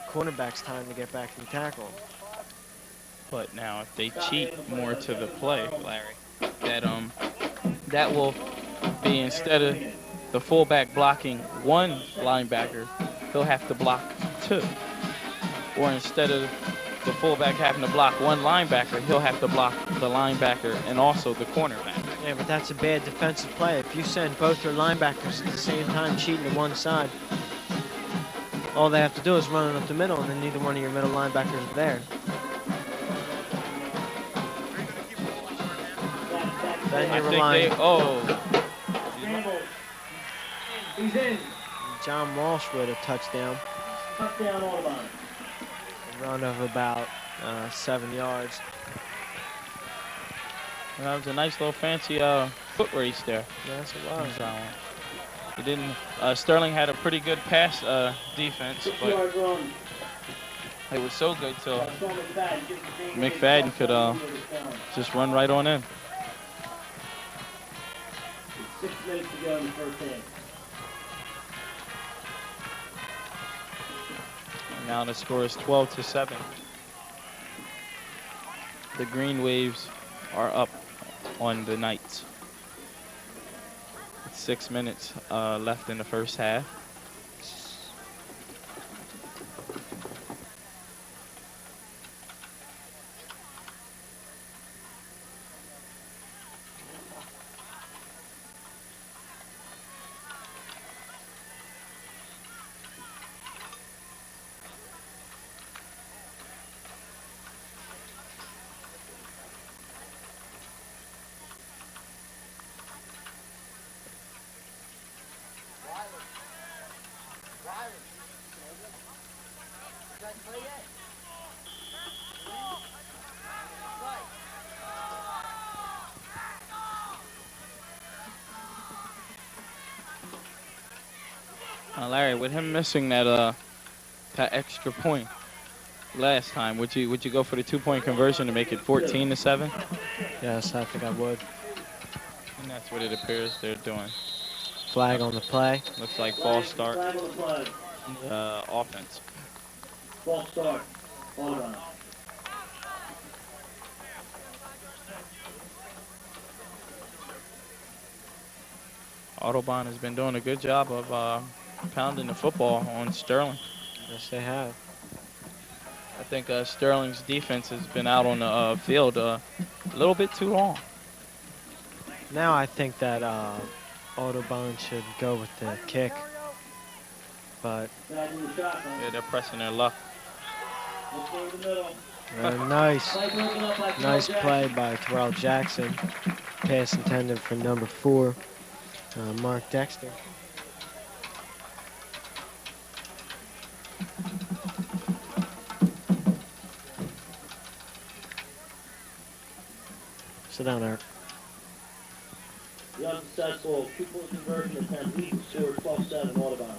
S2: cornerbacks time to get back and tackle.
S1: But now, if they cheat more to the play, Larry, that will be, instead of the fullback blocking one linebacker, he'll have to block two. Or instead of the fullback having to block one linebacker, he'll have to block the linebacker and also the cornerback.
S2: Yeah, but that's a bad defensive play. If you send both your linebackers at the same time cheating to one side, all they have to do is run it up the middle, and then neither one of your middle linebackers is there. Then you're relying.
S3: He's in.
S2: John Walsh with a touchdown.
S3: Touchdown Audubon.
S2: A run of about 7 yards.
S1: That was a nice little fancy foot race there.
S2: Yes, it was.
S1: He didn't. Sterling had a pretty good pass defense, but it was so good till McFadden could just run right on in.
S3: 6 minutes to go in the first half.
S1: And now the score is 12-7. The Green Waves are up on the Knights. 6 minutes left in the first half. Larry, with him missing that extra point last time, would you go for the 2-point conversion to make it 14-7?
S2: Yes, I think I would.
S1: And that's what it appears they're doing.
S2: Flag on the play.
S1: Looks like false start.
S3: Flag on the play.
S1: Offense.
S3: False start. Audubon.
S1: Audubon has been doing a good job of pounding the football on Sterling.
S2: Yes, they have.
S1: I think Sterling's defense has been out on the field a little bit too long.
S2: Now I think that Audubon should go with the kick. But
S1: Yeah, they're pressing their luck.
S2: nice play by Terrell Jackson. Pass intended for number 4, Mark Dexter. Sit down, Eric.
S3: The unsuccessful 2-point conversion attempt leads to 12-7 Audubon.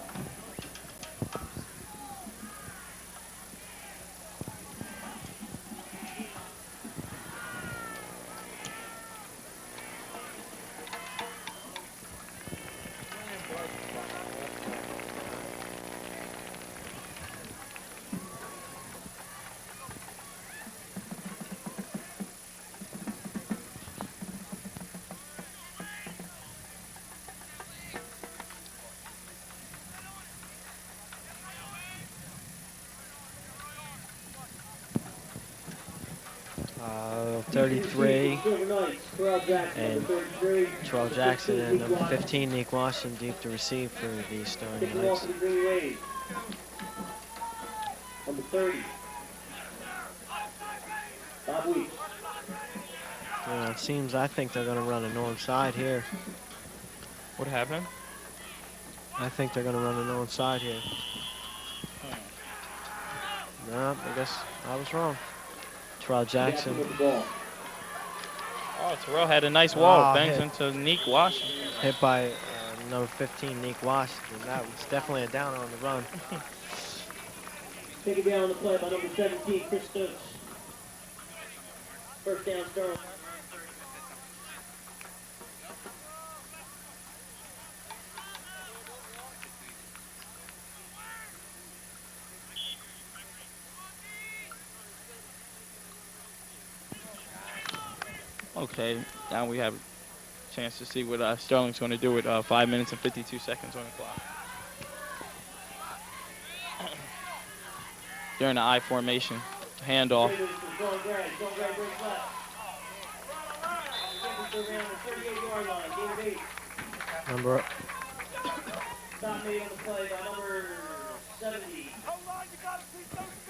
S2: Uh, 33. And Terrell Jackson and number 15, Nick Washington, deep to receive for the Sterling Knights.
S3: Number 30. Bob Weeks.
S2: It seems I think they're going to run a onside here.
S1: What happened?
S2: I think they're going to run an onside here. No, I guess I was wrong. Terrell Jackson.
S1: Oh, Terrell had a nice wall. Bangs into Nick Washington.
S2: Hit by number 15, Nick Washington. That was definitely a downer on the run.
S3: Take it down on the play by number 17, Chris Stokes. First down, Sterling.
S1: Okay, now we have a chance to see what Sterling's going to do with 5 minutes and 52 seconds on the clock. during the I formation handoff.
S3: Sean Gray. Sean Gray breaks left. Takes around the 38-yard line. Gain of 8. Stop made on the play by number 70.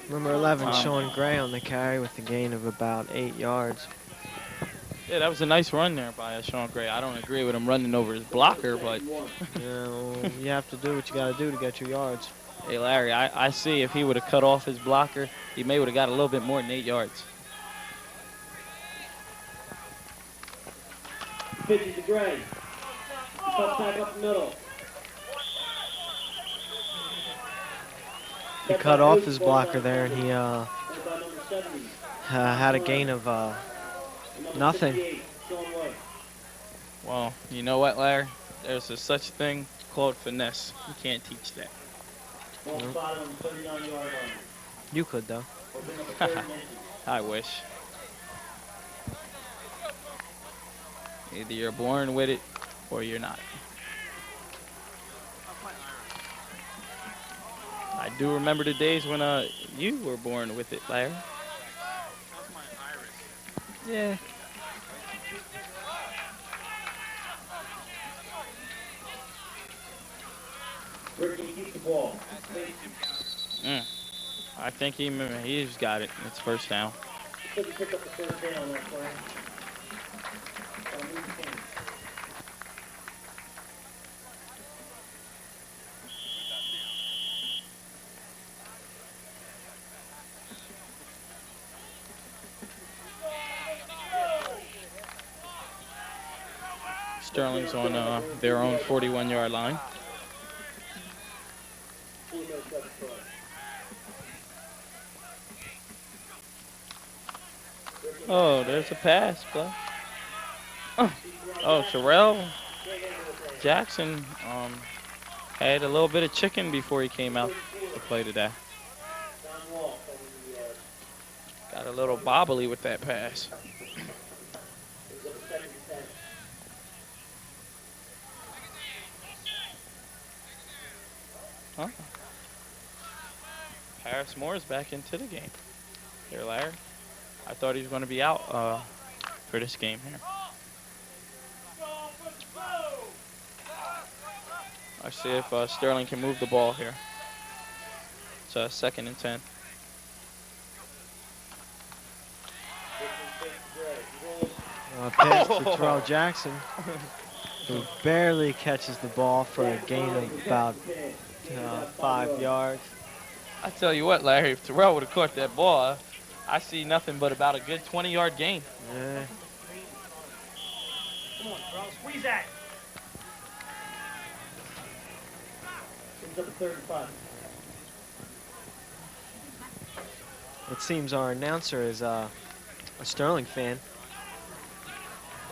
S2: Number 11,
S1: Wow.
S2: Sean Gray on the carry with a gain of about 8 yards.
S1: Yeah, that was a nice run there by Sean Gray. I don't agree with him running over his blocker, but
S2: You have to do what you got to do to get your yards.
S1: hey, Larry, I see if he would have cut off his blocker, he may would have got a little bit more than 8 yards.
S3: Pitches to Gray. Cuts back up the middle.
S2: He cut off his blocker there, and he had a gain of nothing.
S1: Well, you know what, Larry? There's a such thing called finesse. You can't teach that.
S2: You could, though.
S1: I wish. Either you're born with it or you're not. I do remember the days when you were born with it, Larry.
S2: Yeah.
S3: Ricky keeps the ball.
S1: I think he's got it. It's first down.
S3: Pick up the first down on that play.
S1: Sterling's on their own 41-yard line. Oh, there's a pass, bro. Oh, Terrell Jackson had a little bit of chicken before he came out to play today. Got a little bobbly with that pass. Huh? Paris Moore's back into the game. Here, Larry. I thought he was going to be out for this game here. Let's see if Sterling can move the ball here. It's 2nd and 10.
S2: Pass to Terrell Jackson, who barely catches the ball for a gain of about 5 yards.
S1: I tell you what, Larry, if Terrell would have caught that ball, I see nothing but about a good 20-yard gain.
S2: Yeah.
S3: Come on, Terrell, squeeze that. It's up to 35.
S2: It seems our announcer is a Sterling fan.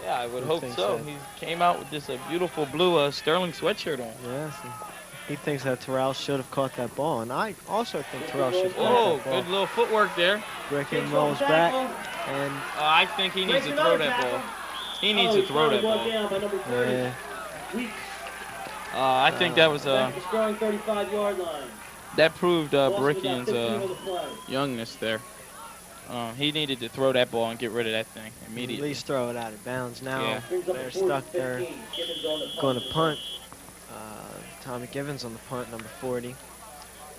S1: Yeah, I would
S2: He
S1: hope
S2: thinks
S1: so.
S2: that-
S1: He came out with this beautiful blue Sterling sweatshirt on.
S2: Yes. and He thinks that Terrell should have caught that ball, and I also think Terrell should have
S1: Oh,
S2: caught that
S1: good
S2: ball.
S1: little footwork there.
S2: Bricken rolls back, and
S1: I think he needs to throw that ball. He needs to throw that ball.
S2: yeah,
S1: I think that was
S3: Strong 35-yard line.
S1: that proved Barickian's
S3: 15 on the play.
S1: youngness there. He needed to throw that ball and get rid of that thing
S2: at
S1: immediately.
S2: least throw it out of bounds. Now
S1: Yeah.
S3: Brings up
S2: they're
S3: a 4th
S2: stuck
S3: and
S2: there,
S3: 15. Gibbons on the
S2: going to punt. Tommy Givens on the punt, number 40,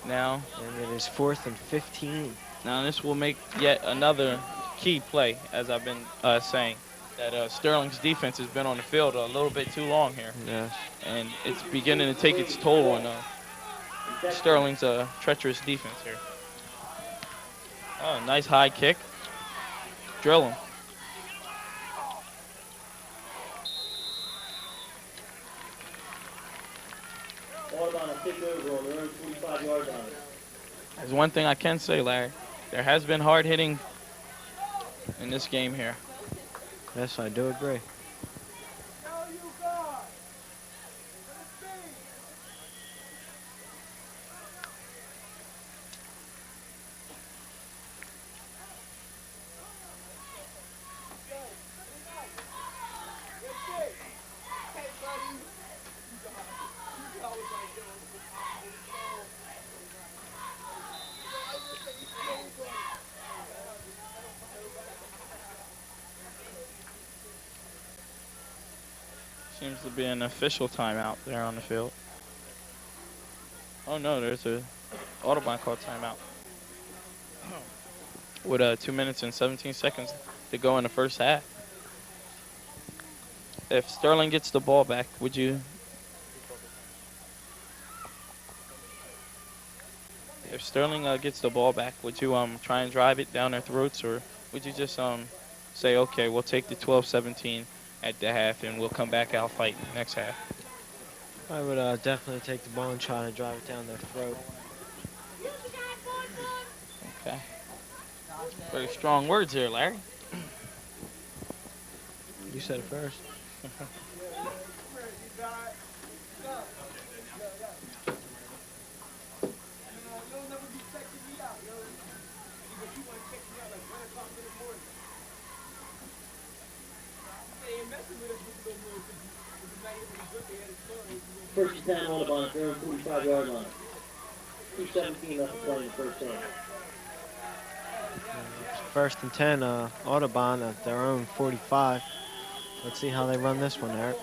S1: Now,
S2: and it is 4th and 15.
S1: this will make yet another key play, as I've been saying, that Sterling's defense has been on the field a little bit too long here,
S2: Yes.
S1: and it's beginning to take its toll on Sterling's treacherous defense here. Oh, nice high kick. Drill him.
S3: Audubon will take over on their own 45-yard line.
S1: There's one thing I can say, Larry. There has been hard hitting in this game here.
S2: Yes, I do agree.
S1: Seems to be an official timeout there on the field. Oh no, there's a Audubon called timeout. With 2 minutes and 17 seconds to go in the first half. If Sterling gets the ball back, would you? If Sterling gets the ball back, would you try and drive it down their throats, or would you just say, okay, we'll take the 12-17 at the half and we'll come back out fight next half?
S2: I would definitely take the ball and try to drive it down their throat.
S1: Okay. Very strong words here, Larry.
S2: You said it first.
S3: First and 10, Audubon, their own 45-yard line. 2:17 left to play in the first half.
S2: First and 10, Audubon at their own 45. Let's see how they run this one, Eric.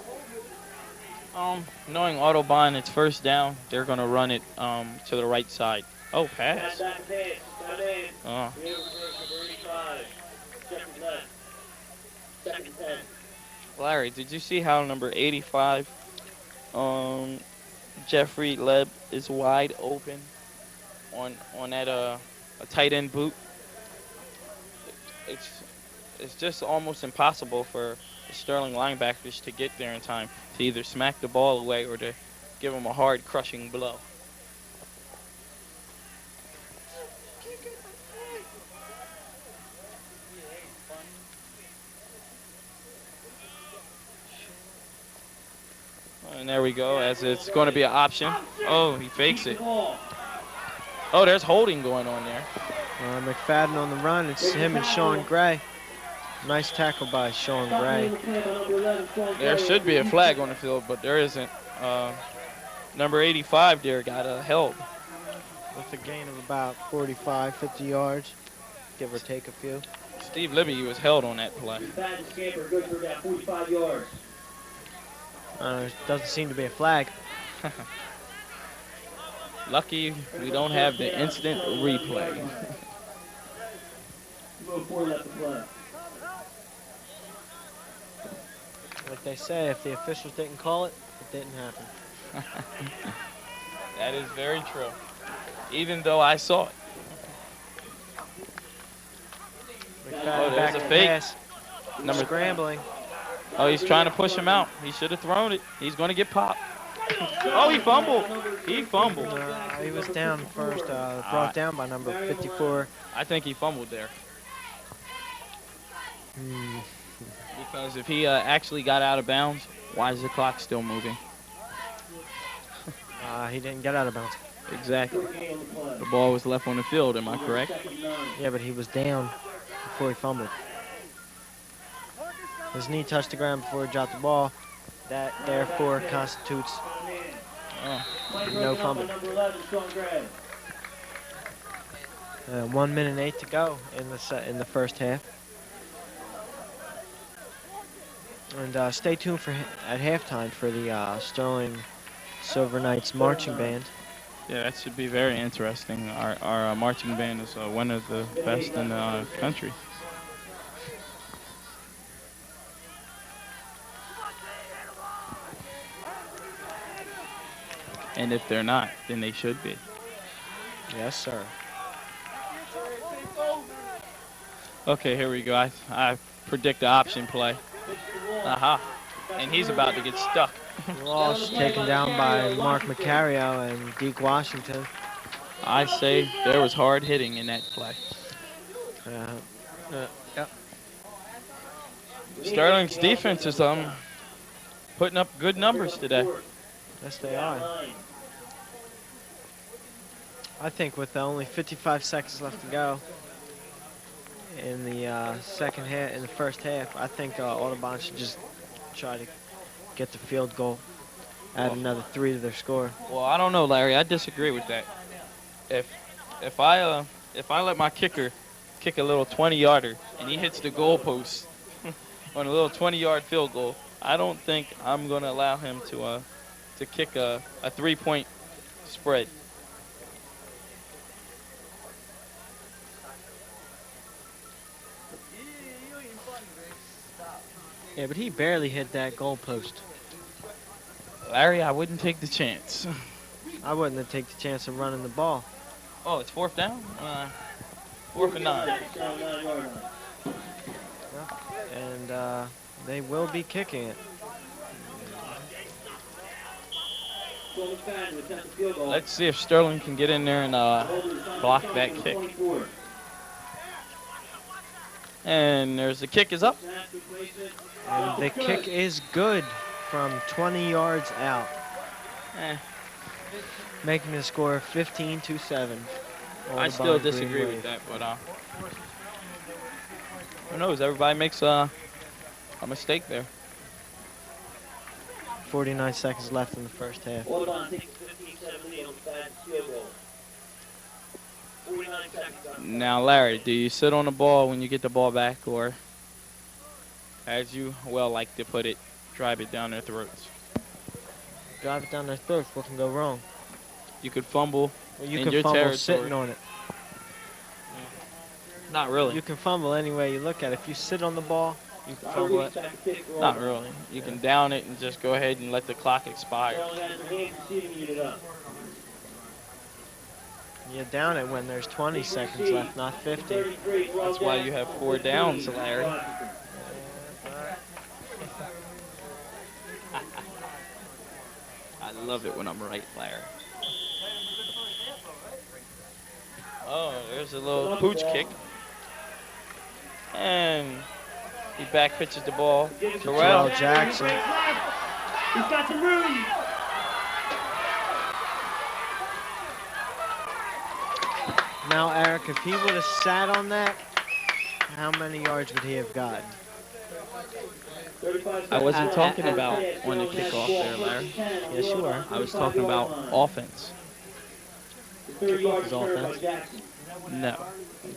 S1: Knowing Audubon, it's first down. They're gonna run it to the right side. Oh, pass.
S3: Back pass. Got in.
S1: Oh.
S3: Number 85. Second left. Second and 10.
S1: Larry, did you see how number 85, Jeffrey Leb, is wide open on that a tight end boot? It's just almost impossible for the Sterling linebackers to get there in time to either smack the ball away or to give them a hard, crushing blow. And there we go, as it's going to be an option. Oh, he fakes it. Oh, there's holding going on there.
S2: McFadden on the run. It's him and Sean Gray. Nice tackle by Sean Gray.
S1: There should be a flag on the field, but there isn't. Number 85 there got held.
S2: With a gain of about 45, 50 yards, give or take a few.
S1: Steve Libby was held on that play.
S3: Good for about 45 yards.
S2: Doesn't seem to be a flag.
S1: Lucky we don't have the instant replay.
S2: Like they say, if the officials didn't call it, it didn't happen.
S1: That is very true. Even though I saw it.
S2: Oh,
S1: there's a fake.
S2: Pass. Number scrambling.
S1: Oh, he's trying to push him out. He should have thrown it. He's going to get popped. Oh, he fumbled. He fumbled.
S2: He was down first, brought down by number 54.
S1: I think he fumbled there. Because if he actually got out of bounds, why is the clock still moving?
S2: He didn't get out of bounds.
S1: Exactly. The ball was left on the field, am I correct?
S2: Yeah, but he was down before he fumbled. His knee touched the ground before he dropped the ball. That, therefore, constitutes no fumble. 1 minute and 8 to go in the first half. And stay tuned at halftime for the Sterling Silver Knights marching band.
S1: Yeah, that should be very interesting. Our marching band is one of the best in the country. And if they're not, then they should be.
S2: Yes, sir.
S1: Okay, here we go. I predict the option play. Aha. And he's about to get stuck.
S2: Walsh taken down by Mark Macario and Deke Washington.
S1: I say there was hard hitting in that play.
S2: Yep.
S1: Sterling's defense is putting up good numbers today.
S2: Yes, they are. I think with only 55 seconds left to go in the second half, in the first half, I think Audubon should just try to get the field goal, add another 3 to their score.
S1: Well, I don't know, Larry. I disagree with that. If I let my kicker kick a little 20-yarder and he hits the goalpost on a little 20-yard field goal, I don't think I'm going to allow him to kick a 3-point spread.
S2: Yeah, but he barely hit that goalpost.
S1: Larry, I wouldn't take the chance.
S2: I wouldn't have taken the chance of running the ball.
S1: Oh, it's 4th down? 4th and 9.
S2: And they will be kicking it.
S1: Let's see if Sterling can get in there and block that kick. And there's the kick is up.
S2: And the kick is good from 20 yards out, making the score 15-7.
S1: I still disagree with that, but who knows? Everybody makes a mistake there.
S2: 49 seconds left in the first half.
S3: Audubon takes 15-7 lead on the fast field goal. 49 seconds left.
S1: Now, Larry, do you sit on the ball when you get the ball back, or, as you well like to put it, drive it down their throats?
S2: Drive it down their throats. What can go wrong?
S1: You could fumble
S2: Well, you
S1: in
S2: can
S1: your
S2: fumble
S1: territory.
S2: sitting on it.
S1: Not really.
S2: You can fumble any way you look at it. If you sit on the ball, you can fumble it.
S1: Not really. You can down it and just go ahead and let the clock expire.
S2: You down it when there's 20 seconds left, not 50.
S1: That's why you have 4 downs, Larry. I love it when I'm right, Larry. Oh, there's a little pooch kick. And he back pitches the ball.
S2: Terrell Jackson.
S3: He's got some room.
S2: Now, Eric, if he would have sat on that, how many yards would he have gotten?
S1: I wasn't talking about on the kickoff there, Larry.
S2: Yes, you were.
S1: I was talking about offense.
S2: Kickoff is offense.
S1: No.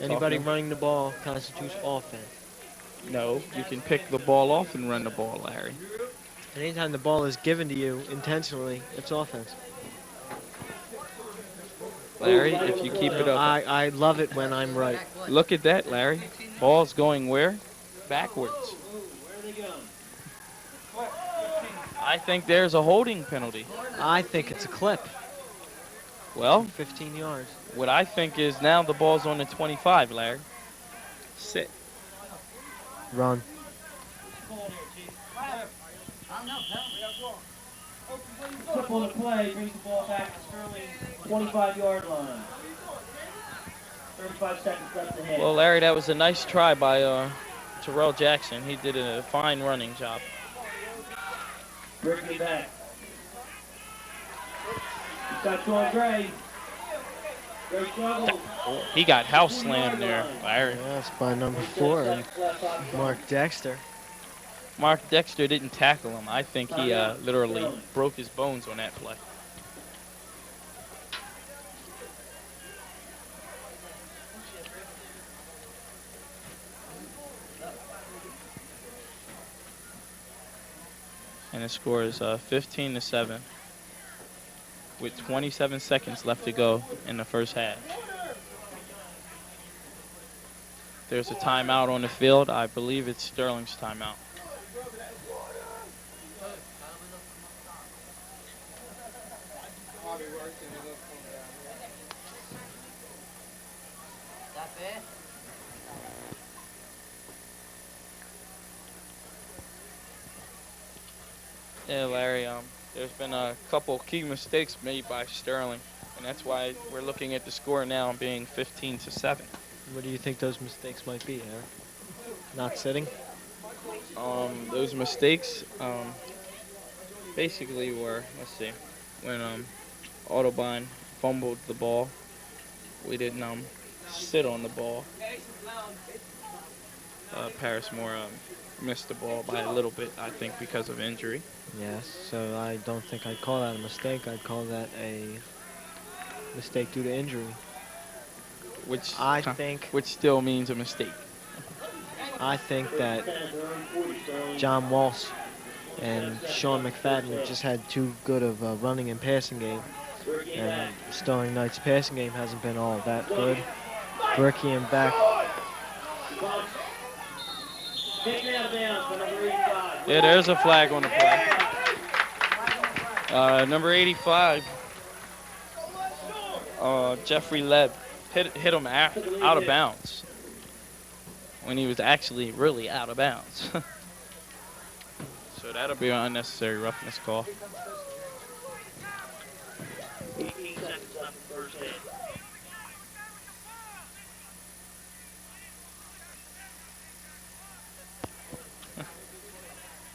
S2: Anybody running the ball constitutes offense.
S1: No, you can pick the ball off and run the ball, Larry.
S2: Anytime the ball is given to you intentionally, it's offense.
S1: Larry, if you keep it up.
S2: I love it when I'm right.
S1: Look at that, Larry. Ball's going where? Backwards. I think there's a holding penalty.
S2: I think it's a clip.
S1: Well,
S2: 15 yards.
S1: what I think is now the ball's on the 25, Larry. Sit.
S2: Run.
S3: Clip on the play brings the ball back to Sterling 25-yard line. 35 seconds left ahead.
S1: Well, Larry, that was a nice try by Terrell Jackson. He did a fine running job.
S3: Bringing it back. He's got Sean Gray. Gray struggles.
S1: He got house slammed there, Larry.
S2: Yeah, that's by number 4, Mark Dexter.
S1: Mark Dexter didn't tackle him. I think he literally broke his bones on that play. And the score is 15-7 with 27 seconds left to go in the first half. There's a timeout on the field. I believe it's Sterling's timeout. Yeah, Larry, there's been a couple key mistakes made by Sterling, and that's why we're looking at the score now being 15-7.
S2: What do you think those mistakes might be, Eric? Not sitting?
S1: Those mistakes basically were, let's see, when Audobon fumbled the ball, we didn't sit on the ball. Paris Moore missed the ball by a little bit, I think, because of injury.
S2: Yes, so I don't think I'd call that a mistake. I'd call that a mistake due to injury.
S1: Which still means a mistake.
S2: I think that John Walsh and Sean McFadden have just had too good of a running and passing game. And Sterling Knight's passing game hasn't been all that good. Bricky and back.
S1: Yeah, there's a flag on the play. Number 85, Jeffrey Leb, hit him out of bounds when he was actually really out of bounds. So that'll be an unnecessary roughness call.
S3: 18 seconds left in first half.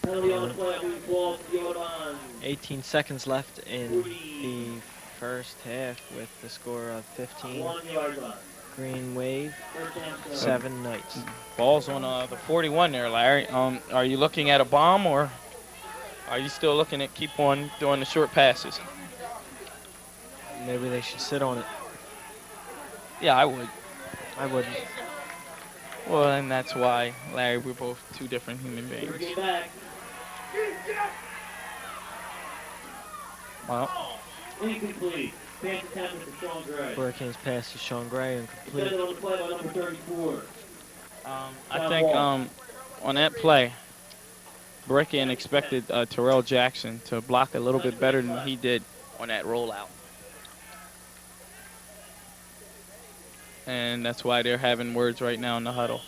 S3: Penalty on the play, moving ball to the Audobon.
S2: 18 seconds left in the first half with the score of 15.
S3: 1 yard line.
S2: Green Wave,
S3: First down,
S2: 7 Knights.
S1: Ball's on the 41 there, Larry. Are you looking at a bomb, or are you still looking at keep on doing the short passes?
S2: Maybe they should sit on it.
S1: Yeah, I would.
S2: I wouldn't.
S1: Well, and that's why, Larry, we're both two different human beings.
S3: Bring it back.
S1: Well,
S3: Incomplete. Pass attempt to Sean Gray.
S2: Hurricanes pass to Sean Gray and complete.
S3: Defended on the play by number 34.
S1: I think on that play, Breckian expected Terrell Jackson to block a little bit better than he did on that rollout. And that's why they're having words right now in the huddle.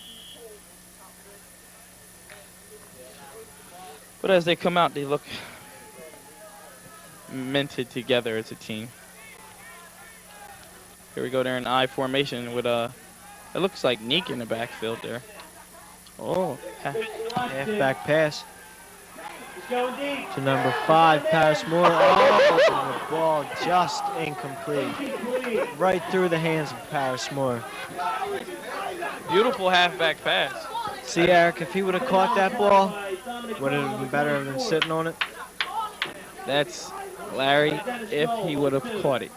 S1: But as they come out, they look minted together as a team. Here we go there in I formation with it looks like Neek in the backfield there. Oh,
S2: Halfback pass
S3: He's going deep.
S2: to number 5, Paris Moore. Oh, the ball just incomplete.
S3: Incomplete.
S2: Right through the hands of Paris Moore.
S1: beautiful halfback pass.
S2: See, Eric, if he would have caught that ball, would it have been better than sitting on it?
S1: That's Larry. If he would have caught it,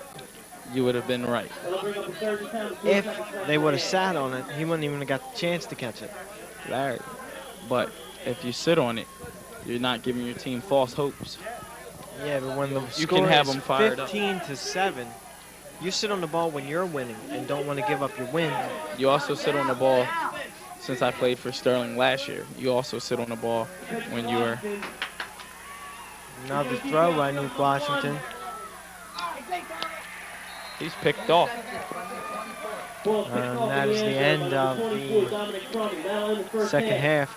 S1: you would have been right.
S3: They'll bring up a third attempt.
S2: If they would have sat on it, he wouldn't even have got the chance to catch it.
S1: Larry. But if you sit on it, you're not giving your team false hopes.
S2: Yeah, but when the
S1: You
S2: score
S1: can have
S2: is
S1: them fired up.
S2: 15-7, you sit on the ball when you're winning and don't want to give up your win.
S1: You also sit on the ball. Since I played for Sterling last year, you also sit on the ball when you are.
S2: Another throw by Nuke Washington.
S1: He's picked off.
S2: And that is the end of the second half.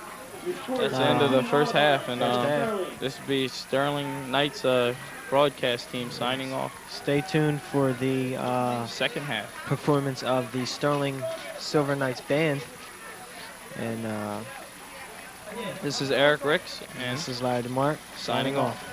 S1: That's the end of the first half, and
S2: First half.
S1: this will be Sterling Knights broadcast team signing off.
S2: Stay tuned for the
S1: Second half.
S2: performance of the Sterling Silver Knights band. And
S1: This is Eric Ricks, and
S2: this is Larry DeMarc
S1: signing off.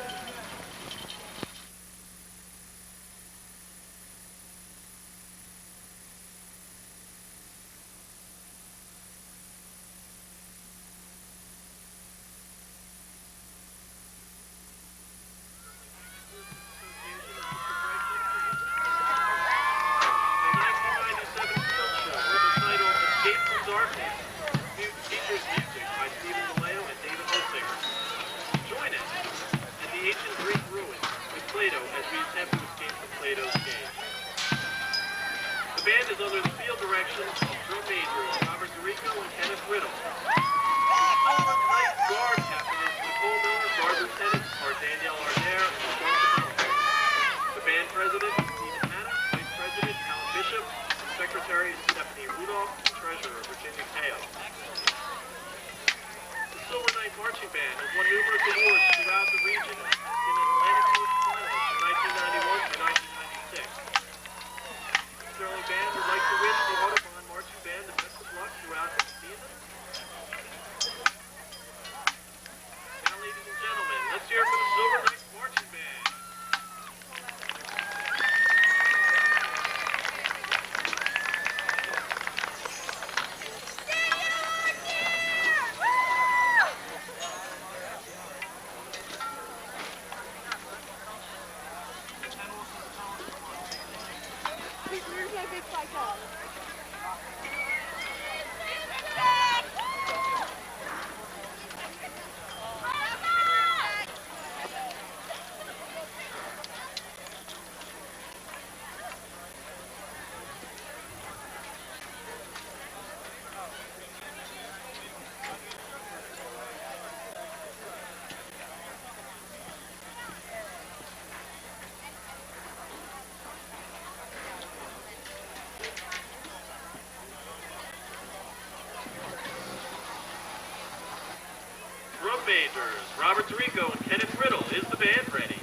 S3: announcers, Robert Tirico and Kenneth Riddle. Is the band ready?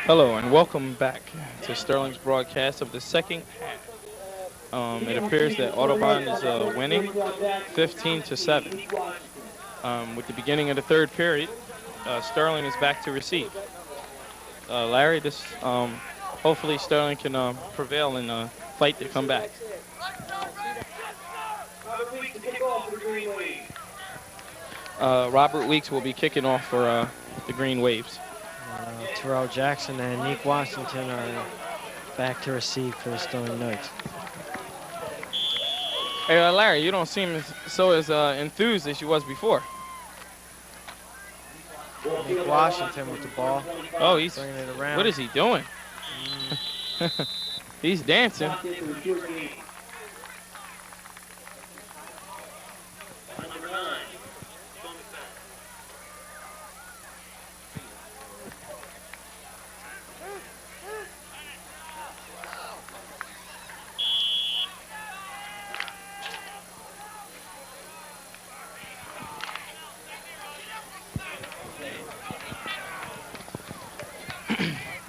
S1: Hello and welcome back to Sterling's broadcast of the second half. It appears that Audubon is winning 15-7. With the beginning of the third period, Sterling is back to receive. Larry, this hopefully Sterling can prevail and fight to come back. Robert Weeks will be kicking off for the Green Waves.
S2: Terrell Jackson and Nick Washington are back to receive for the Sterling Knights.
S1: Hey, Larry, you don't seem as enthused as you was before.
S2: Nick Washington with the ball.
S1: Oh, he's
S2: bringing it around.
S1: What is he doing? He's dancing.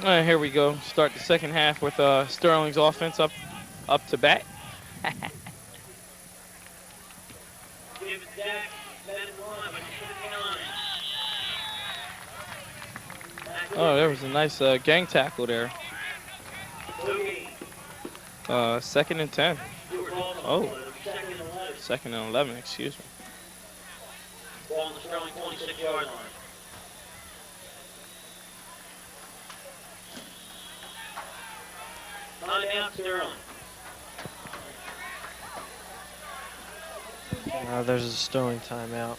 S1: Here we go. Start the second half with Sterling's offense up to bat. Oh, there was a nice gang tackle there. 2nd and 10. Oh, 2nd and 11, excuse me.
S3: Ball on the Sterling 26-yard line. Timeout, Sterling.
S2: There's a Sterling timeout.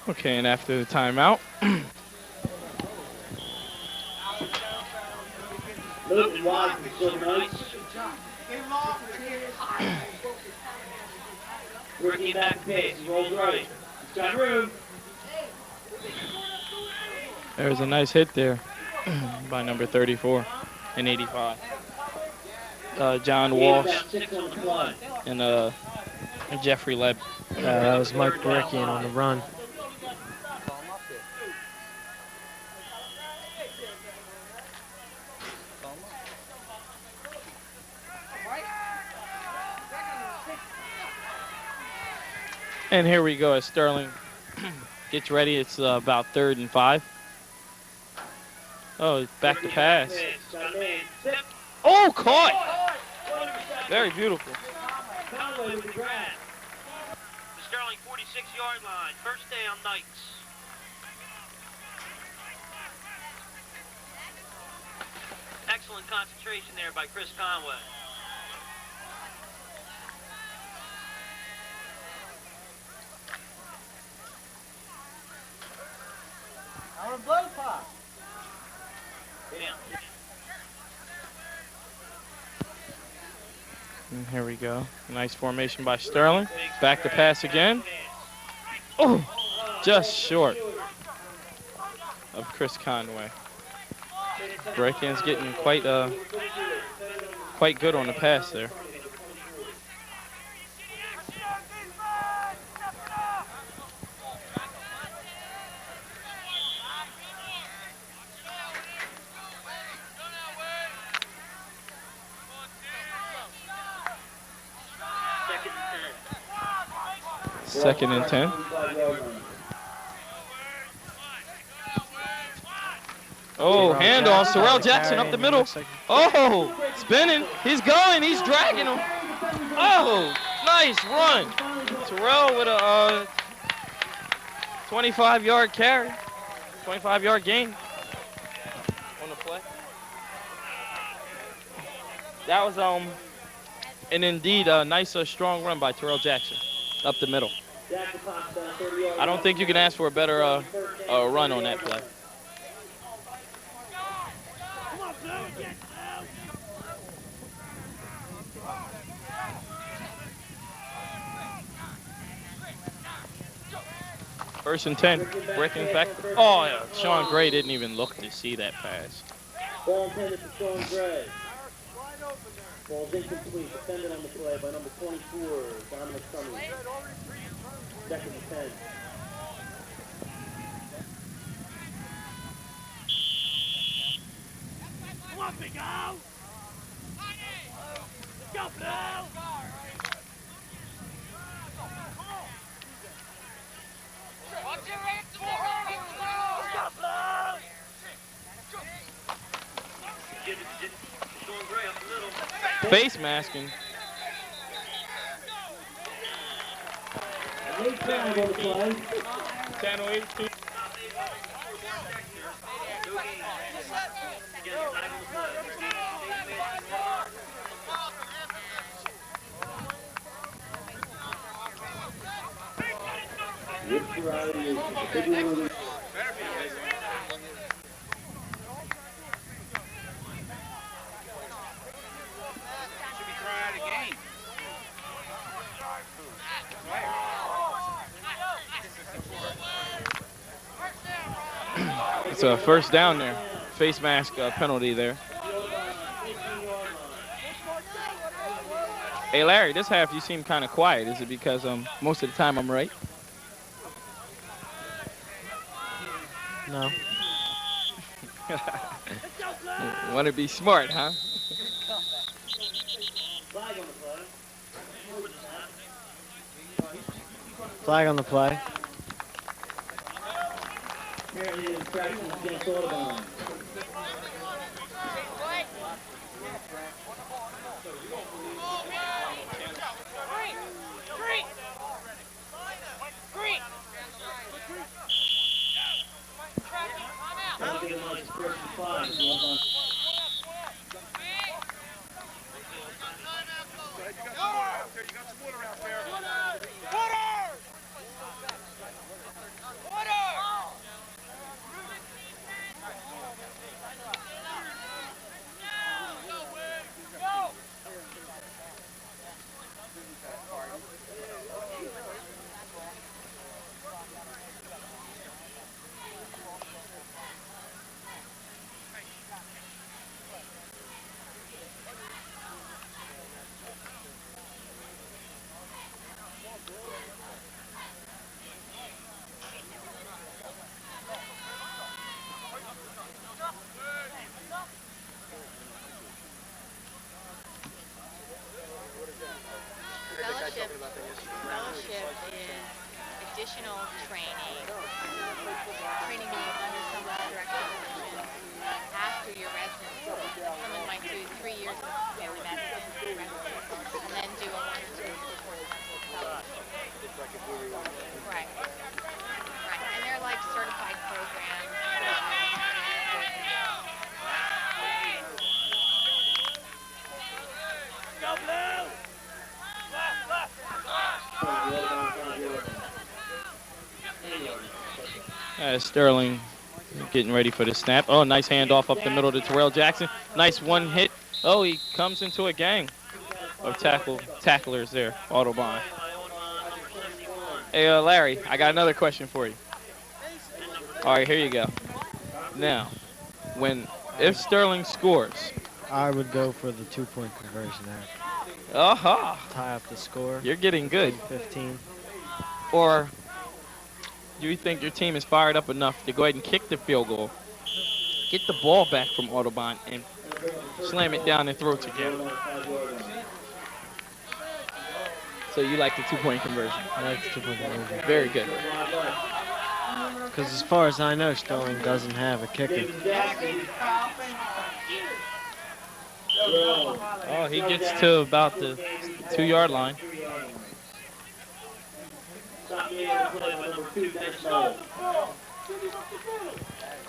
S1: Okay, and after the timeout,
S3: Moving wide for the Silver Knights. Working back pace. He rolls right. He's got room.
S1: there's a nice hit there by number 34 and 85. John Walsh and Jeffrey Leb.
S2: That was Mike Barickian on the run.
S1: And here we go as Sterling gets ready. It's about 3rd and 5. Oh, back to pass. Oh, caught! Very beautiful.
S3: The Sterling 46-yard line. First down, Knights. Excellent concentration there by Chris Conway. I want a blow pop.
S1: And here we go. Nice formation by Sterling. Back to pass again. Oh, just short of Chris Conway. Barickian's getting quite good on the pass there. Second and 10. Oh, handoff. Terrell Jackson
S2: carry,
S1: up the
S2: and it
S1: middle.
S2: looks like-
S1: Oh, spinning. He's going. He's dragging him. Oh, nice run. Terrell with a 25-yard carry, 25-yard gain on the play. That was and indeed a nice strong run by Terrell Jackson up the middle. I don't think you can ask for a better run on that play. First and 10, breaking back. Oh, yeah. Sean Gray didn't even look to see that pass.
S3: Ball intended for Sean Gray. Ball's incomplete. Defended on the play by number 24, Dominic Cummings. Second and 10.
S5: Come on, big Al! Go, Blue!
S1: Face masking.
S3: Late flag on the play.
S1: 10-18.
S3: Which variety is the big one of the
S1: It's a first down there. Face mask penalty there. Hey, Larry, this half you seem kind of quiet. Is it because most of the time I'm right?
S2: No.
S1: Want to be smart, huh?
S2: Flag on the play.
S3: apparently infractions against Audobon.
S6: Fellowship is additional training being under someone's direct supervision after your residency. Someone might do 3 years of family medicine residency and then do a 1 or 2 before the fellowship. Right. Right. And they're like certified programs.
S5: Go, Blue!
S1: Sterling getting ready for the snap. Oh, nice handoff up the middle to Terrell Jackson. Nice one hit. Oh, he comes into a gang of tacklers there, Audobon. Hey, Larry, I got another question for you. All right, here you go. Now, if Sterling scores,
S2: I would go for the 2-point conversion there.
S1: aha,
S2: Tie up the score.
S1: you're getting good.
S2: 15.
S1: Or do you think your team is fired up enough to go ahead and kick the field goal, get the ball back from Audobon, and slam it down their throats again? So you like the 2-point conversion.
S2: I like the 2-point conversion.
S1: Very good.
S2: Because as far as I know, Sterling doesn't have a kicker.
S3: David Jackson.
S1: Oh, he gets to about the 2-yard line.
S3: Stop being able to play with number 2, Dennis Knoll.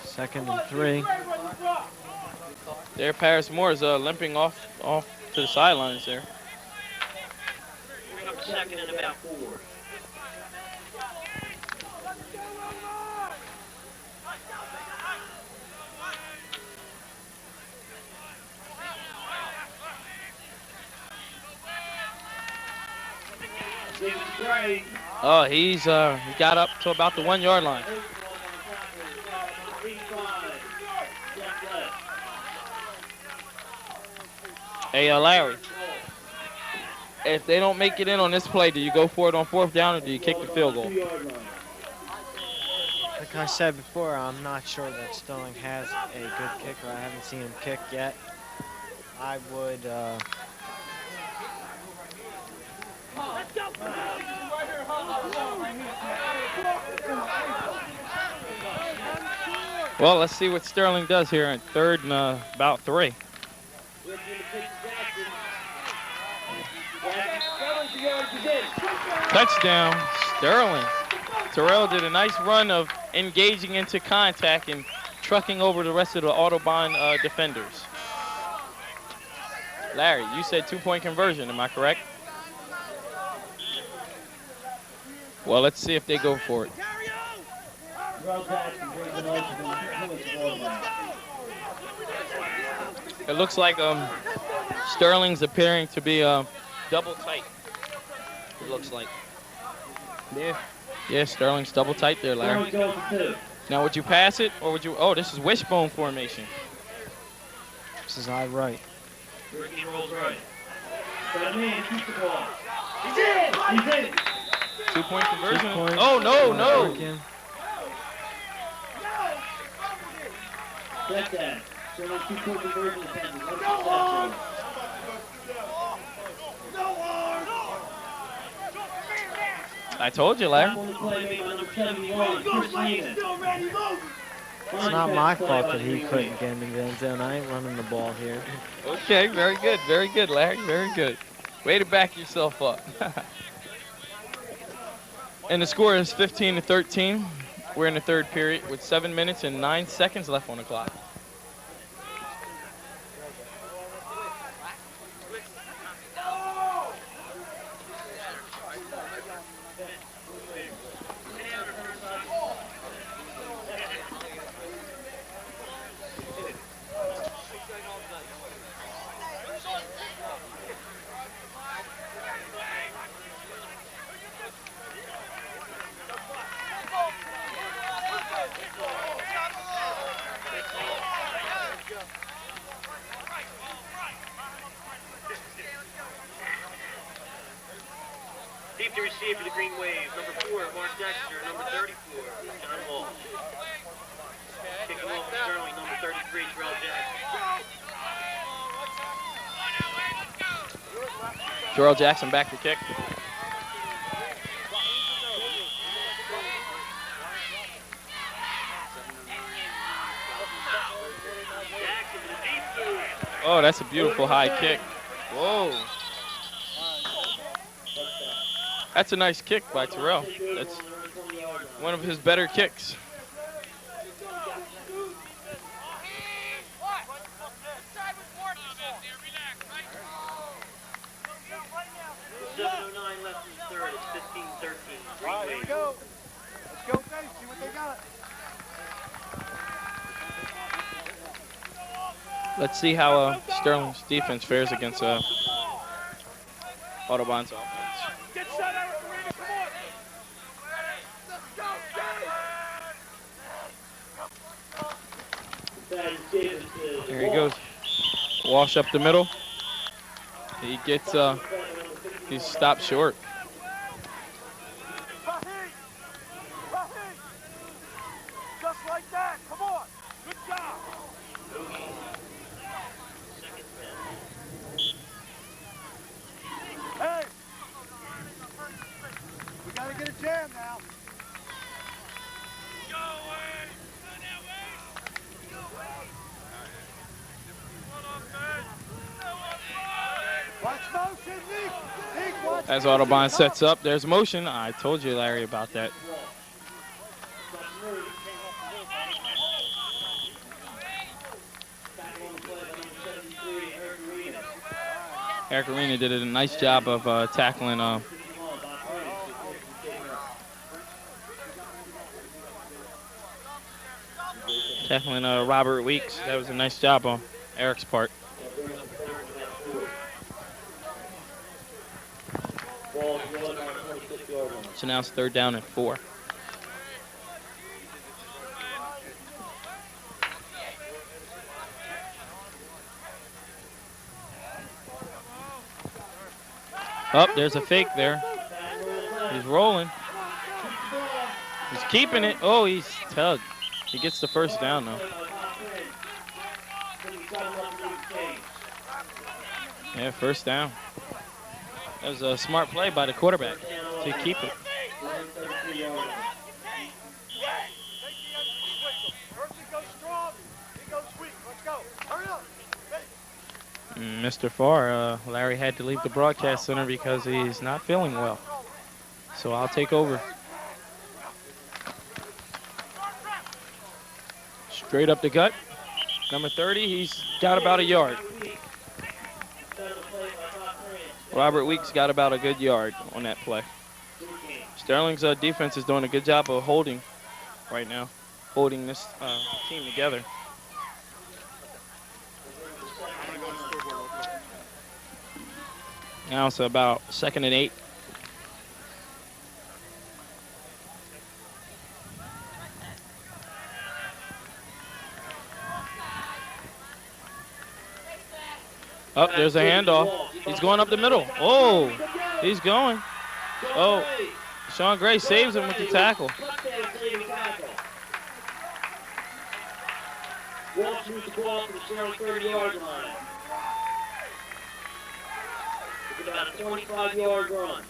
S2: 2nd and 3.
S1: There, Paris Moore is limping off to the sidelines there.
S3: Bring up a 2nd and about 4. David Gray.
S1: Oh, he got up to about the 1-yard line.
S3: 85. Jeff Lett.
S1: Hey, Larry, if they don't make it in on this play, do you go for it on 4th down or do you kick the field goal?
S2: Like I said before, I'm not sure that Sterling has a good kicker. I haven't seen him kick yet. I would,
S1: Well, let's see what Sterling does here in 3rd and about 3. Touchdown, Sterling. Terrell did a nice run of engaging into contact and trucking over the rest of the Audubon defenders. Larry, you said 2-point conversion, am I correct? Well, let's see if they go for it. It looks like Sterling's appearing to be double tight. It looks like. Yeah, Sterling's double tight there, Larry. Now, would you pass it or would you? Oh, this is wishbone formation.
S2: this is I right.
S3: Ricky rolls right. That man keeps the ball. He's in! He's in!
S1: 2-point conversion.
S2: 2 points.
S1: Oh, no.
S2: Again.
S3: Check that. So no 2-point conversion attempted. What's the touchdown?
S1: I told you, Larry.
S3: On the play made by number 71, Chris Lehman.
S2: It's not my fault that he couldn't get him in the end zone. I ain't running the ball here.
S1: Okay, very good, Larry, very good. Way to back yourself up. And the score is 15-13. We're in the 3rd period with 7 minutes and 9 seconds left on the clock.
S3: Deep to receive for the Green Wave, number 4, Mark Dexter, number 34, John Hall. Kicking off for Sterling, number 33, Terrell Jackson.
S1: Terrell Jackson back to kick. Oh, that's a beautiful high kick. Whoa. That's a nice kick by Terrell. That's one of his better kicks. Let's see how Sterling's defense fares against Audubon's offense. There he goes. Wash up the middle. He gets, he's stopped short.
S5: Just like that. Come on. Good job. Hey. We got to get a jam now.
S1: As Audobon sets up, there's motion. I told you, Larry, about that. Eric Arena did a nice job of tackling Robert Weeks. That was a nice job on Eric's part. So now it's 3rd down and 4. Oh, there's a fake there. He's rolling. He's keeping it. Oh, he's tugged. He gets the 1st down, though. Yeah, 1st down. That was a smart play by the quarterback to keep it. Mr. Farr, Larry had to leave the broadcast center because he's not feeling well. So I'll take over. Straight up the gut. Number 30, he's got about a yard. Robert Weeks got about a good yard on that play. Sterling's defense is doing a good job of holding right now, holding this team together. Now it's about 2nd and 8. Oh, there's a handoff. He's going up the middle. Oh, he's going. Oh, Sean Gray saves him with the tackle.
S3: Walsh moves the ball to the Sterling 30-yard line. It's about a 25-yard run.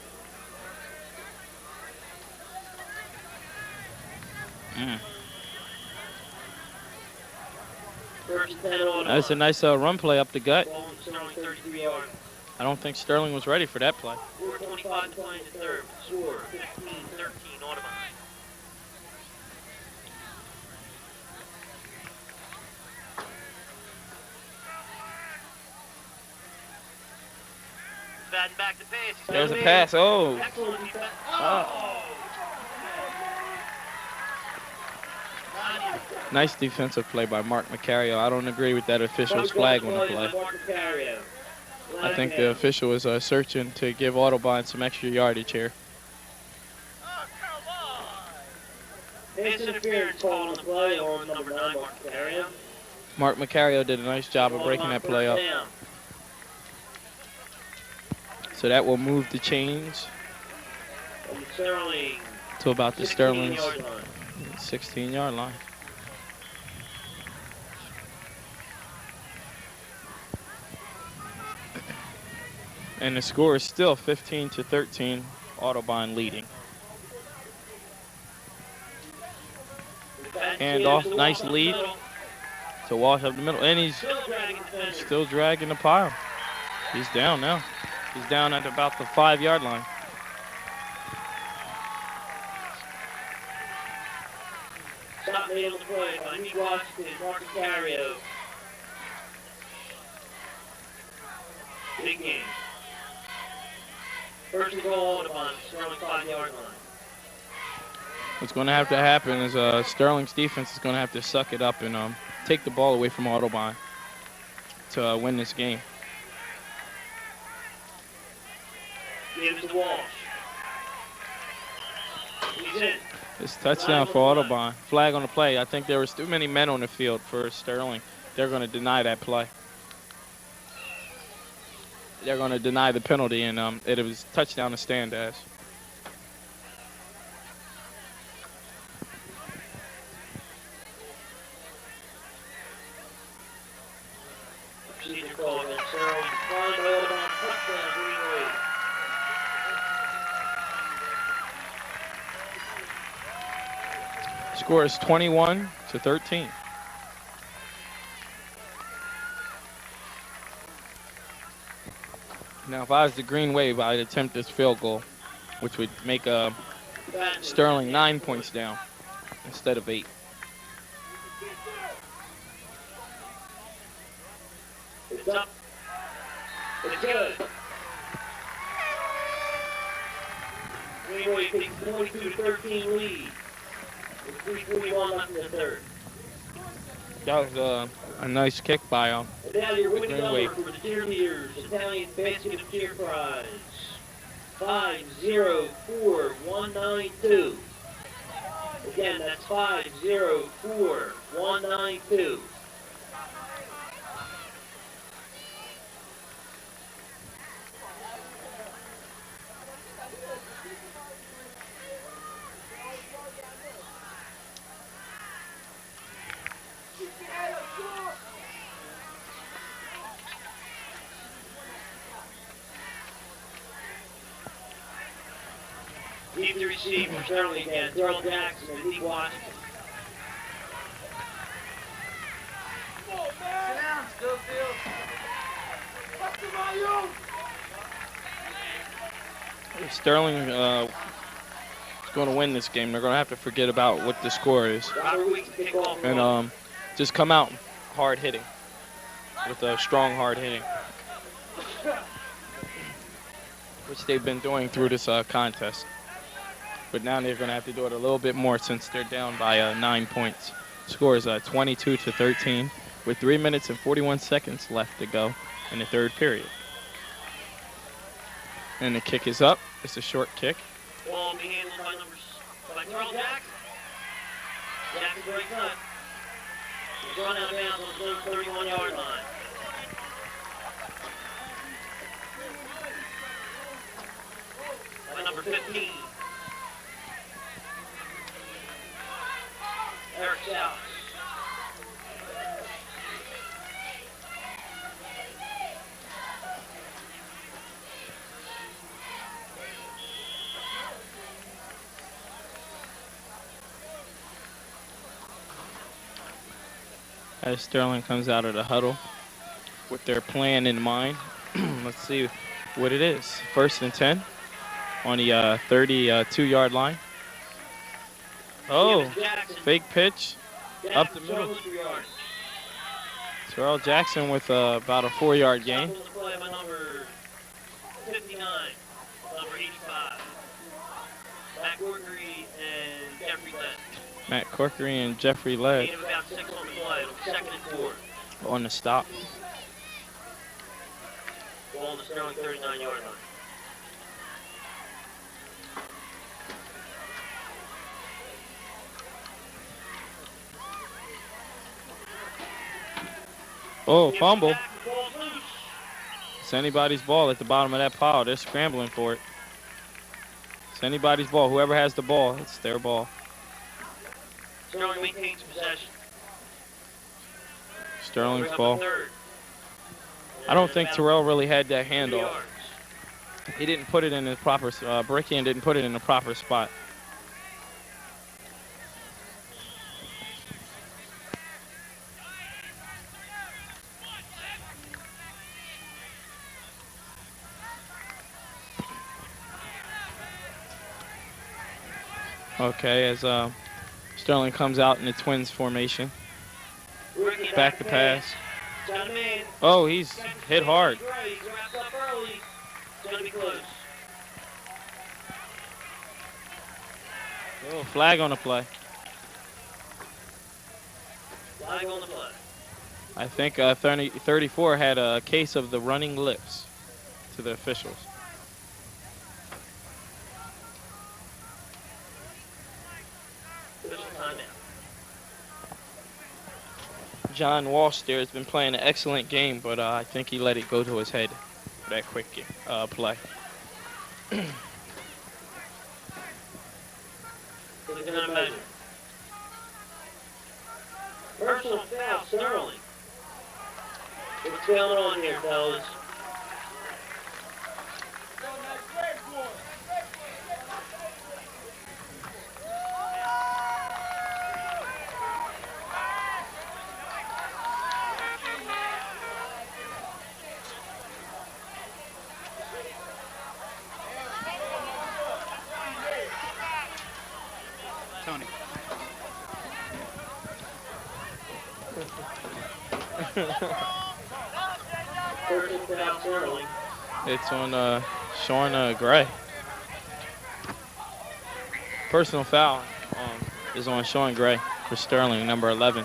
S1: That's a nice run play up the gut. I don't think Sterling was ready for that play.
S3: 4:25 to play in the 3rd. Score 15-13 Audubon. Back to pass.
S1: There's a pass. Oh. Nice defensive play by Mark Macario. I don't agree with that official's flag on the play. I think the official is searching to give Audobon some extra yardage here.
S3: Pass interference call on the play on number 9, Mark Macario.
S1: Mark Macario did a nice job of breaking that play up. So that will move the chains to about the Sterling's 16-yard line. And the score is still 15-13, Audubon leading. Hand off, nice lead to Walsh up the middle, and he's still dragging the pile. He's down now. He's down at about the 5-yard line.
S3: Stop made on the play by Nick Washington, Mark Macario. Big game. 1st and goal Audubon, Sterling 5-yard line.
S1: What's going to have to happen is Sterling's defense is going to have to suck it up and take the ball away from Audubon to win this game.
S3: Give it to Walsh. He's in.
S1: It's touchdown for Audubon. Flag on the play. I think there was too many men on the field for Sterling. They're going to deny that play. They're going to deny the penalty, and it was touchdown to stand as.
S3: Procedure call against Sterling. Declined by Audubon. Touchdown, Green Wave.
S1: Score is 21-13. Now, if I was the Green Wave, I'd attempt this field goal, which would make
S3: Back.
S1: Sterling 9 points down instead of 8.
S3: It's up. It's good. Green Wave takes 42-13 lead. With 3:41 left in the third.
S1: That was a nice kick by
S3: And now your winning
S1: Green
S3: number
S1: Wave.
S3: for the cheerleaders, Italian basket of cheer prize. 504192. Again, that's 504192. Deep to receive for Sterling again. Terrell Jackson and Lee Washington.
S1: If Sterling is going to win this game, they're going to have to forget about what the score is
S3: Robert Weeks kick off.
S1: and just come out hard hitting with a strong hard hitting, which they've been doing through this contest. But now they're going to have to do it a little bit more since they're down by 9 points. Score is 22-13 with 3 minutes and 41 seconds left to go in the third period. And the kick is up. It's a short kick.
S3: Ball being handled by Terrell Jackson. Jackson breaks up. He's run out of bounds on the 31-yard line. By number 15. Eric South.
S1: As Sterling comes out of the huddle with their plan in mind. Let's see what it is. 1st and 10 on the 32-yard line. Oh, fake pitch up the middle. Terrell Jackson with about a 4-yard gain.
S3: Number 59, number 85. Matt Corkery and Jeffrey Lett.
S1: Matt Corkery and Jeffrey Lett
S3: Gain of about 6 on the play, 2nd and 4.
S1: on the stop.
S3: Ball on the Sterling 39-yard line.
S1: Oh, fumble. It's anybody's ball at the bottom of that pile. They're scrambling for it. It's anybody's ball. Whoever has the ball, it's their ball.
S3: Sterling maintains possession.
S1: Sterling's ball. I don't think Terrell really had that handoff. He didn't put it in the proper, Brickian didn't put it in the proper spot. Okay, as Sterling comes out in the Twins formation. Back to pass. Oh, he's hit hard. Oh, flag on the play.
S3: Flag on the play.
S1: I think 34 had a case of the running lips to the officials. John Walsh there has been playing an excellent game, but I think he let it go to his head for that quick play.
S3: Personal foul, Sterling. What's going on here, fellas? Personal foul, Sterling.
S1: It's on Sean Gray. Personal foul is on Sean Gray for Sterling, number 11.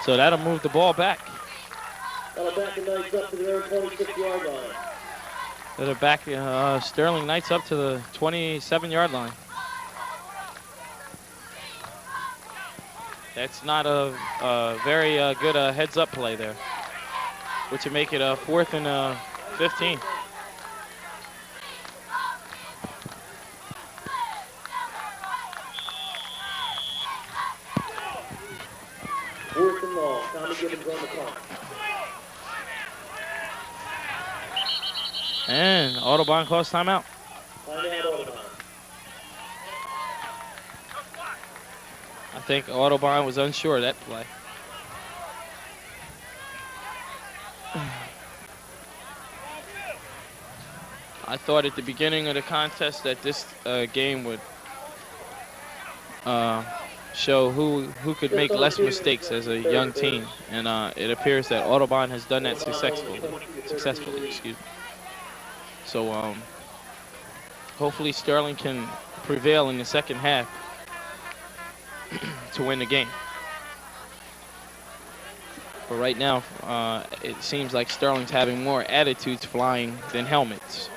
S1: So that'll move the ball back.
S3: That'll back the Knights up to their 26-yard line.
S1: That'll back Sterling Knights up to the 27-yard line. That's not a very good heads-up play there, which would make it a 4th and 15.
S3: Fourth and long. Tommy Gibbons on the clock.
S1: And Audobon calls timeout.
S3: Timeout, Audubon.
S1: I think Audobon was unsure of that play. I thought at the beginning of the contest that this game would show who could make less mistakes as a young team, and it appears that Audobon has done that successfully. Excuse me. So hopefully Sterling can prevail in the second half to win the game. But right now, it seems like Sterling's having more attitudes flying than helmets.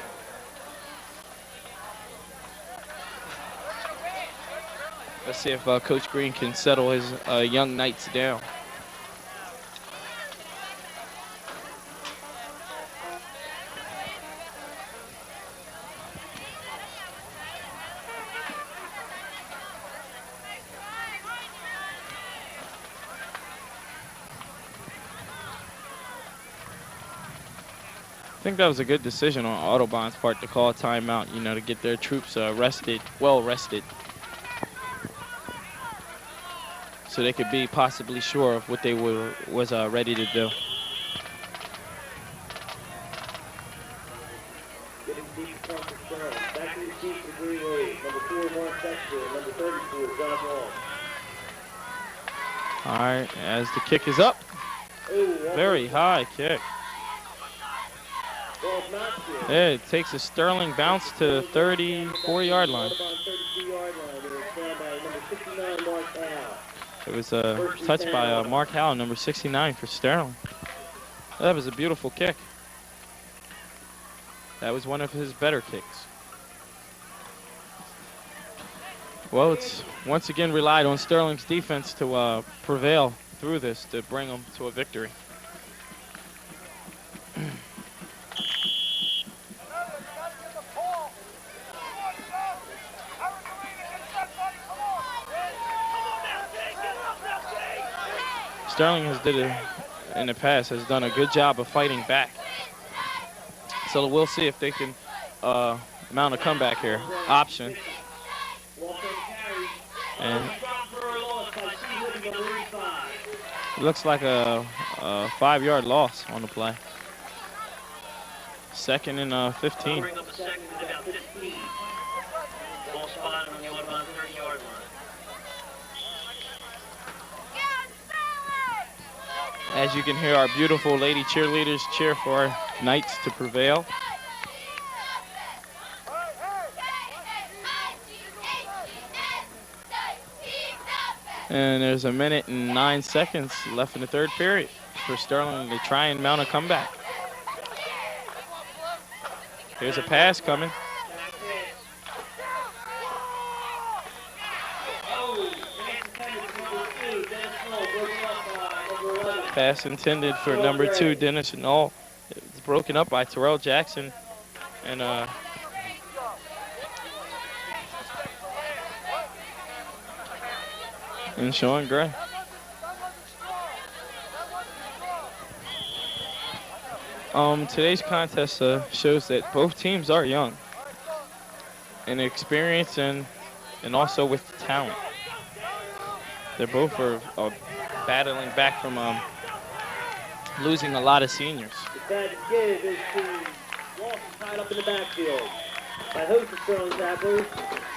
S1: Let's see if Coach Green can settle his young Knights down. I think that was a good decision on Audubon's part to call a timeout, to get their troops well rested. So they could be possibly sure of what they was ready to do.
S3: Getting deep from Sterling. Back to the seat for Green Wave. Number 4, Mark Dexter. Number 34, John Wall.
S1: All right, as the kick is up. Very high kick. Yeah, it takes a Sterling bounce to the 34-yard line. It was touched by Mark Howell, number 69 for Sterling. That was a beautiful kick. That was one of his better kicks. Well, it's once again relied on Sterling's defense to prevail through this to bring them to a victory. Sterling in the past has done a good job of fighting back. So we'll see if they can mount a comeback here. Option. And it looks like a 5-yard loss on the play. 2nd and 15. As you can hear, our beautiful lady cheerleaders cheer for our Knights to prevail. And there's 1 minute and 9 seconds left in the third period for Sterling to try and mount a comeback. Here's a pass coming. Pass intended for number 2, Dennis Knoll. It's broken up by Terrell Jackson and Sean Gray. Today's contest shows that both teams are young in experience and also with talent. They both are battling back from losing a lot of seniors.
S3: The bad give is to Lawson, tied up in the backfield by host of Sterling tacklers.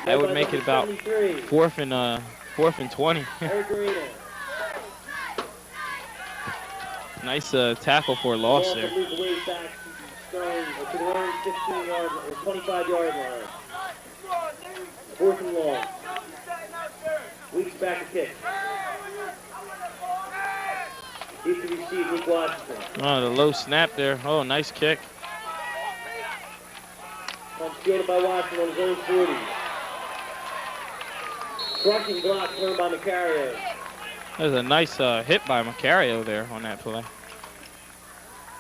S1: That would make it about 4th and 20.
S3: Eric Arena.
S1: Nice tackle for a loss there.
S3: Move the way back to Sterling, to their own 15-yard or 25-yard line. 4th and long. Weeks back to kick. He's to receive Nick Washington.
S1: Oh, the low snap there. Oh, nice kick.
S3: Fielded by Washington on his own 40. Crushing block turned by Macario.
S1: There's a nice hit by Macario there on that play.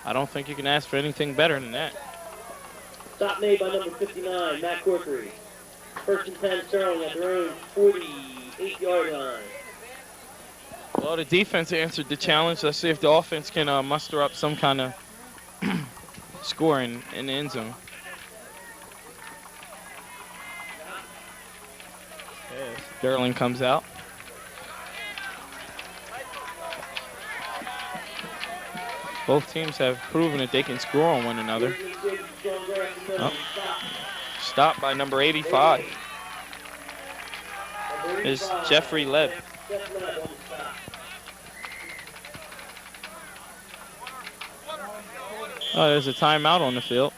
S1: I don't think you can ask for anything better than that.
S3: Stop made by number 59, Matt Corkery. 1st and 10, Sterling at their own 48-yard line.
S1: Well, the defense answered the challenge. Let's see if the offense can muster up some kind of score in the end zone. Sterling comes out. Both teams have proven that they can score on one another. Oh. Stopped by number 85. Is Jeffrey Lev. Oh, there's a timeout on the field.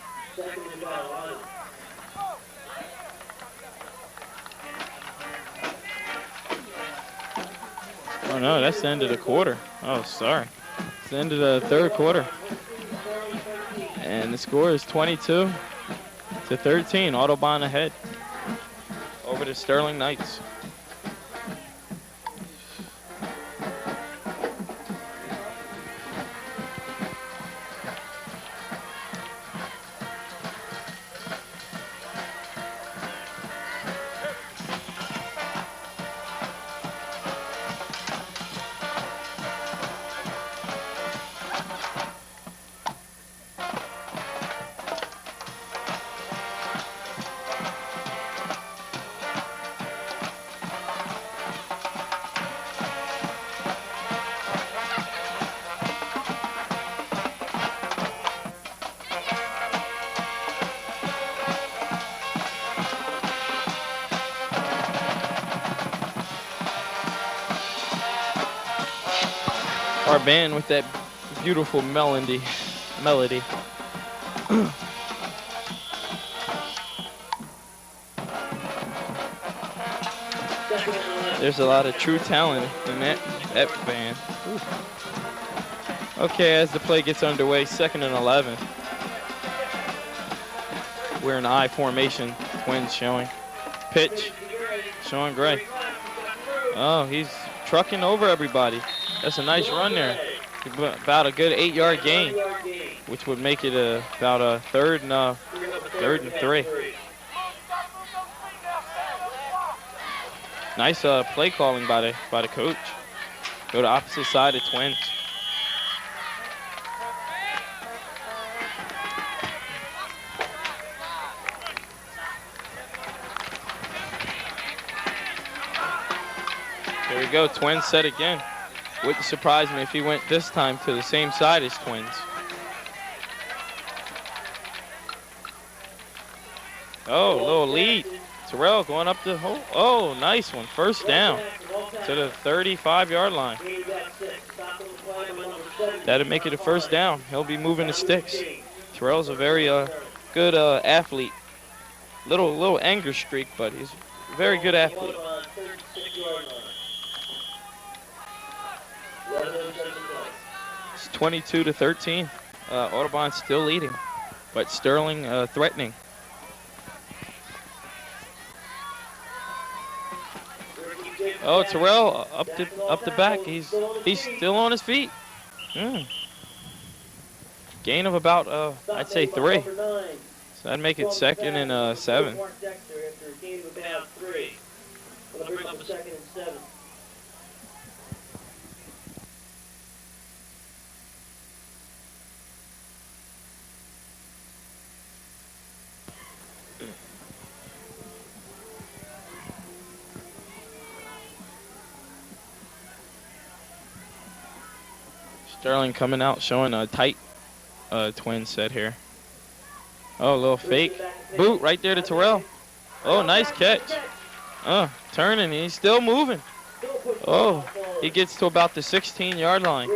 S1: Oh no, that's the end of the quarter. Oh, sorry. It's the end of the 3rd quarter. And the score is 22-13. Audubon ahead over the Sterling Knights. Our band with that beautiful melody. There's a lot of true talent in that band. Ooh. Okay, as the play gets underway, 2nd and 11. We're in I formation. Twins showing. Pitch. Sean Gray. Oh, he's trucking over everybody. That's a nice run there. About a good 8-yard gain, which would make it about a 3rd and 3. Nice play calling by the coach. Go to opposite side of Twins. There we go. Twins set again. Wouldn't surprise me if he went this time to the same side as Twins. Oh, a little lead. Terrell going up the hole. Oh, nice one. 1st down to the 35-yard line. That'll make it a 1st down. He'll be moving the sticks. Terrell's a very good athlete. Little anger streak, but he's a very good athlete. It's 22-13. Audubon still leading, but Sterling threatening. Oh, Terrell up the back. He's still on his feet. Gain of about I'd say 3. So that'd make it 2nd and 7. Sterling coming out showing a tight twin set here. Oh, a little fake boot right there to Terrell. Oh, nice catch. Turning, he's still moving. Oh, He gets to about the 16-yard line.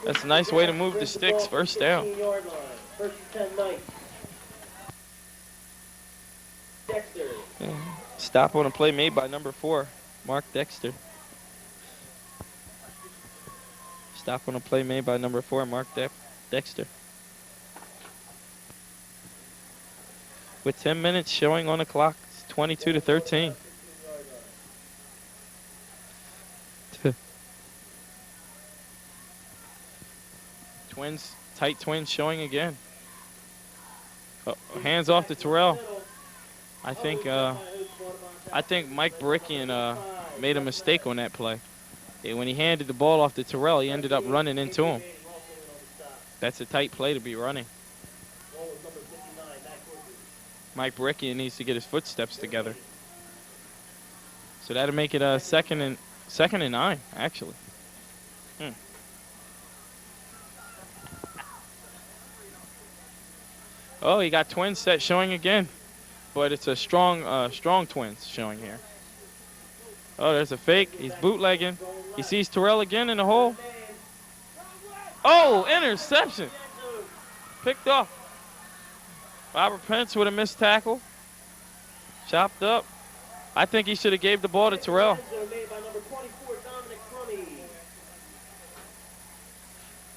S1: That's a nice way to move the sticks. First down.
S3: 16-yard line. First and 10 Knights. Dexter.
S1: Stop on a play made by number 4, Mark Dexter. Stop on a play made by number 4, Mark Dexter. With 10 minutes showing on the clock, it's 22-13. Tight twins showing again. Hands off to Terrell. I think Mike Barickian made a mistake on that play. When he handed the ball off to Terrell, he ended up running into him. That's a tight play to be running. Mike Barickian needs to get his footsteps together. So that'll make it second and 9, actually. Oh, he got twins set showing again, but it's a strong twins showing here. Oh, there's a fake. He's bootlegging. He sees Terrell again in the hole. Oh, interception. Picked off. Robert Pence with a missed tackle. Chopped up. I think he should have gave the ball to Terrell.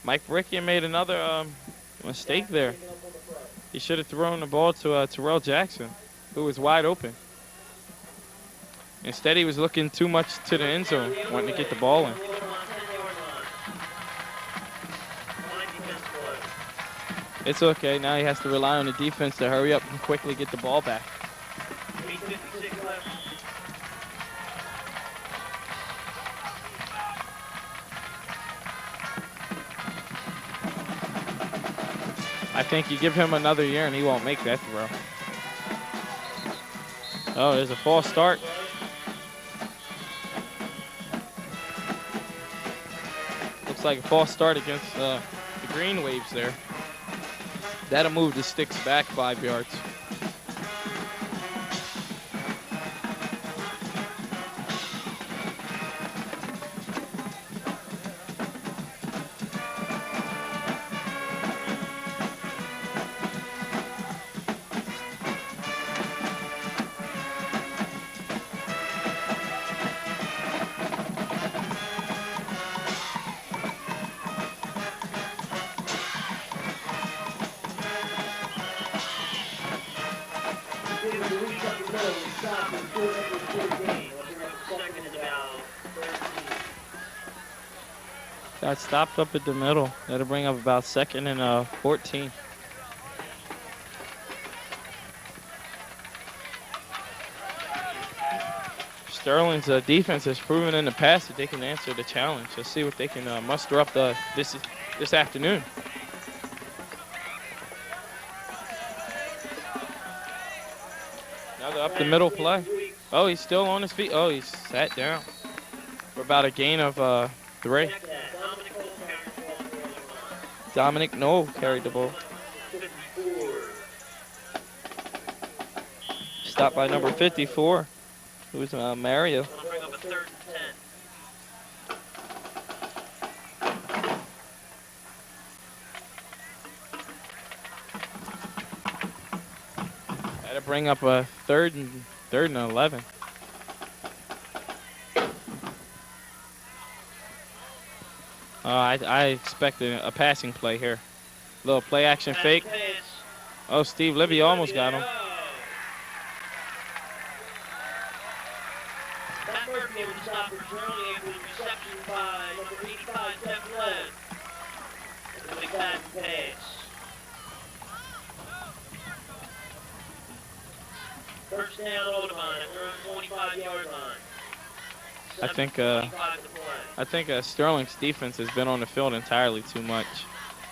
S1: Mike Barickian made another mistake there. He should have thrown the ball to Terrell Jackson, who was wide open. Instead, he was looking too much to the end zone, wanting to get the ball in. It's okay. Now he has to rely on the defense to hurry up and quickly get the ball back. I think you give him another year and he won't make that throw. Oh, there's a false start. Looks like a false start against the Green Waves there. That'll move the sticks back 5 yards. Got stopped up at the middle. That'll bring up about 2nd and 14. Sterling's defense has proven in the past that they can answer the challenge. Let's see what they can muster up this afternoon. Another up the middle play. Oh, he's still on his feet. Oh, he's sat down for about a gain of 3. Dominic Knoll carried the ball. Stopped by number 54, who's Mario. That'll bring up a third and 11. I expect a passing play here. Little play action fake. Oh, Steve Libby almost got him.
S3: That first game was stopped for Sterling with a reception by number 85, Jeff Led. It's a big pass. First down, Audobon at their 45-yard line.
S1: I think Sterling's defense has been on the field entirely too much.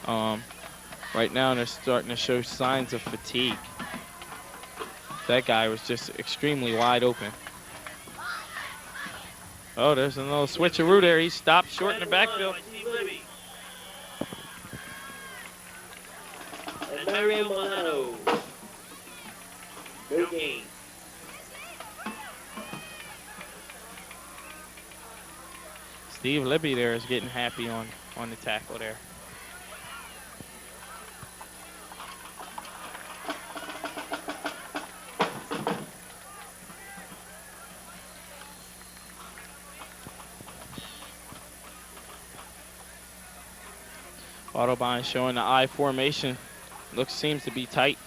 S1: Right now, they're starting to show signs of fatigue. That guy was just extremely wide open. Oh, there's a little switcheroo there. He stopped short in the backfield.
S3: And Mario Milano. No gain.
S1: Steve Libby there is getting happy on the tackle there. Audobon showing the I formation. Seems to be tight.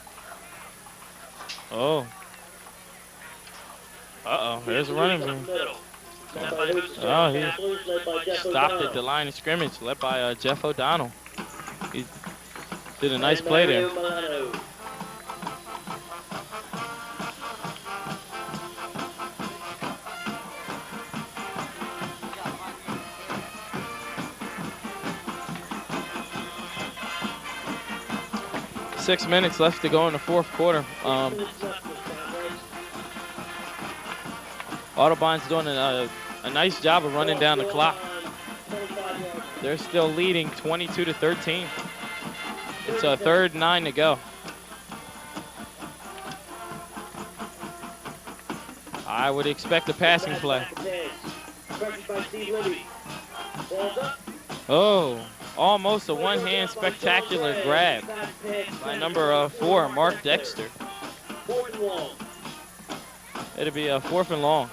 S1: Oh. Uh-oh, there's a running room. Oh, he stopped at the line of scrimmage, led by Jeff O'Donnell. He did a nice play there.
S3: Milano.
S1: 6 minutes left to go in the fourth quarter. Audubon's doing a nice job of running down the clock. They're still leading 22-13. It's a 3rd and 9 to go. I would expect a passing play. Oh, almost a one-hand spectacular grab by number 4, Mark Dexter. It'll be a 4th and long.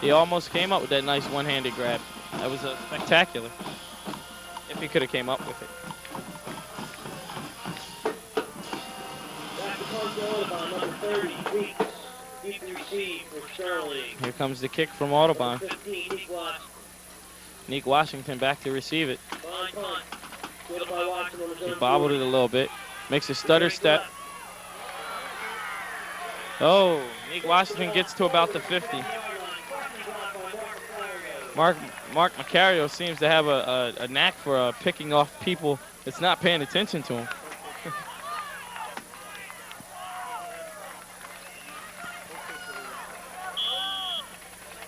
S1: He almost came up with that nice one-handed grab. That was spectacular. If he could have came up with it. Here comes the kick from Audubon. Neek Washington back to receive it. He bobbled it a little bit. Makes a stutter step. Oh, Neek Washington gets to about the 50. Mark Macario seems to have a knack for picking off people that's not paying attention to him.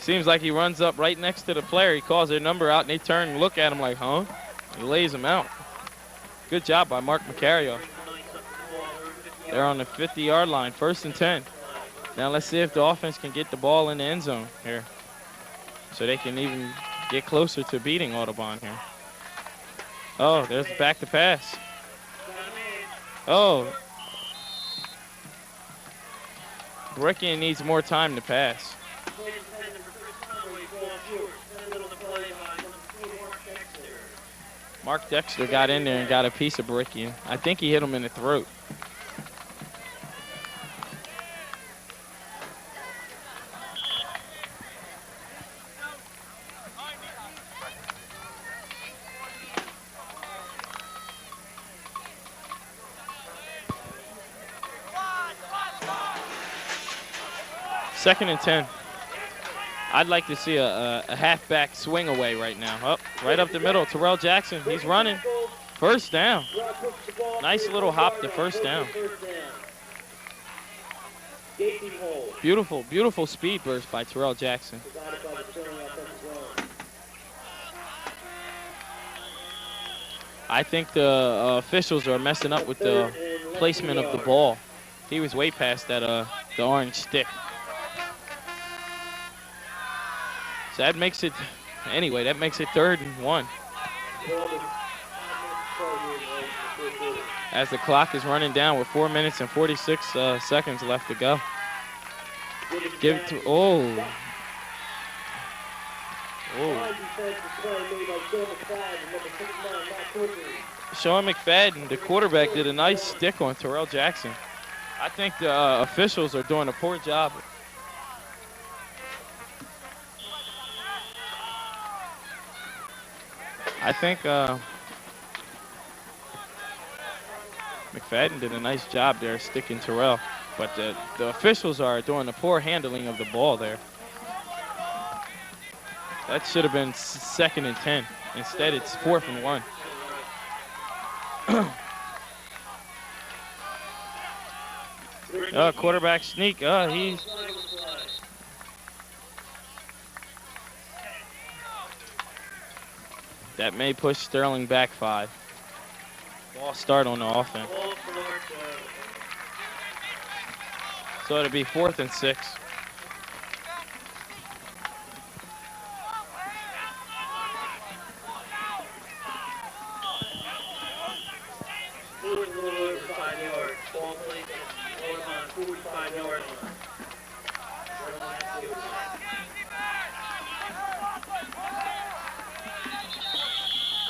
S1: Seems like he runs up right next to the player. He calls their number out, and they turn and look at him like, huh? He lays him out. Good job by Mark Macario. They're on the 50-yard line, 1st and 10. Now let's see if the offense can get the ball in the end zone here so they can even get closer to beating Audubon here. Oh, there's back to pass. Oh. Brickian needs more time to pass. Mark Dexter got in there and got a piece of Brickian. I think he hit him in the throat. Second and 10. I'd like to see a halfback swing away right now. Up, right up the middle. Terrell Jackson, he's running. 1st down. Nice little hop to 1st down. Beautiful, beautiful speed burst by Terrell Jackson. I think the officials are messing up with the placement of the ball. He was way past that the orange stick. So that makes it, anyway, that makes it 3rd and 1. As the clock is running down with 4 minutes and 46 seconds left to go. Give it to, oh. Sean McFadden, the quarterback, did a nice stick on Terrell Jackson. I think the officials are doing a poor job. I think McFadden did a nice job there sticking Terrell, but the officials are doing a poor handling of the ball there. That should have been 2nd and 10. Instead, it's 4th and 1. Quarterback sneak. He's. That may push Sterling back 5. Ball start on the offense. So it'll be 4th and 6.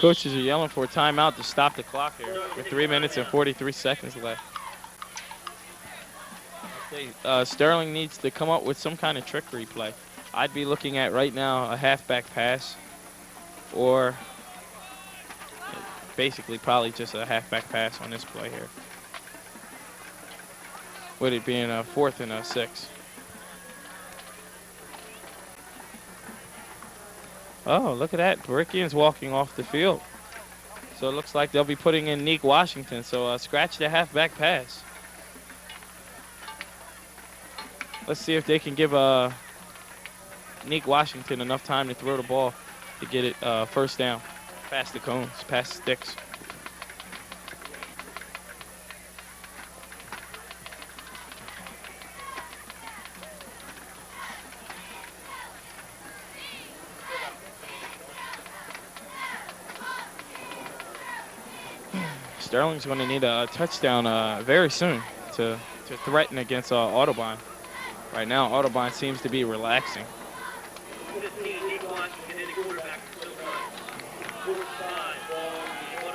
S1: Coaches are yelling for a timeout to stop the clock here with 3 minutes and 43 seconds left. Okay, Sterling needs to come up with some kind of trickery play. I'd be looking at right now a halfback pass, or basically probably just a halfback pass on this play here, with it being a 4th and 6. Oh, look at that. Barikian's walking off the field. So it looks like they'll be putting in Neek Washington. So scratch the halfback pass. Let's see if they can give Neek Washington enough time to throw the ball to get it first down. Past the cones, past the sticks. Sterling's going to need a touchdown very soon to threaten against Audobon. Right now, Audubon seems to be relaxing.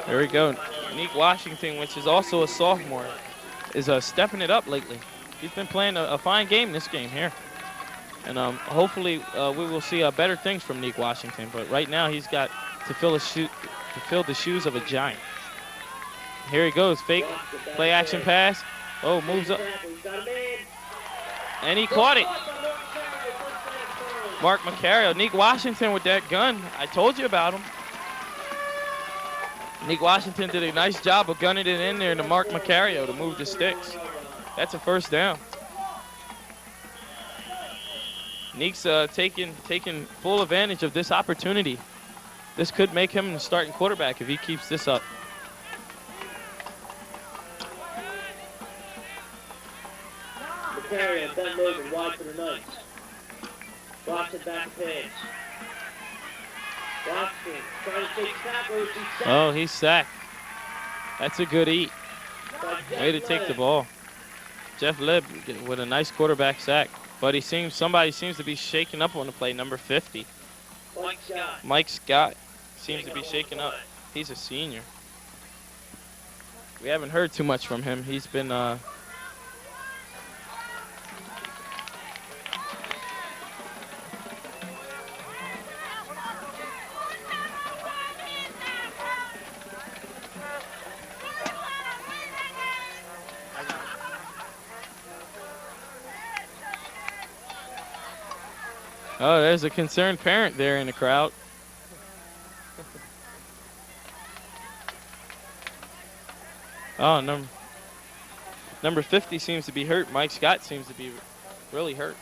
S1: There we go. Neek Washington, which is also a sophomore, is stepping it up lately. He's been playing a fine game this game here. And hopefully we will see better things from Neek Washington. But right now he's got to fill the shoes of a giant. Here he goes, fake play action pass. Oh, moves up. And he caught it. Mark Macario. Neek Washington with that gun. I told you about him. Neek Washington did a nice job of gunning it in there to Mark Macario to move the sticks. That's a first down. Neek's taking full advantage of this opportunity. This could make him the starting quarterback if he keeps this up.
S3: Macario, Ben Logan, wide for the Knights. Blocks it back to pass. Washington trying to take tacklers.
S1: Oh, he's sacked. That's a good eat. Way to take the ball. Jeff Libb with a nice quarterback sack. But somebody seems to be shaking up on the play, number 50. Mike Scott seems to be shaking up. He's a senior. We haven't heard too much from him. He's been oh, there's a concerned parent there in the crowd. Oh, number 50 seems to be hurt. Mike Scott seems to be really hurt.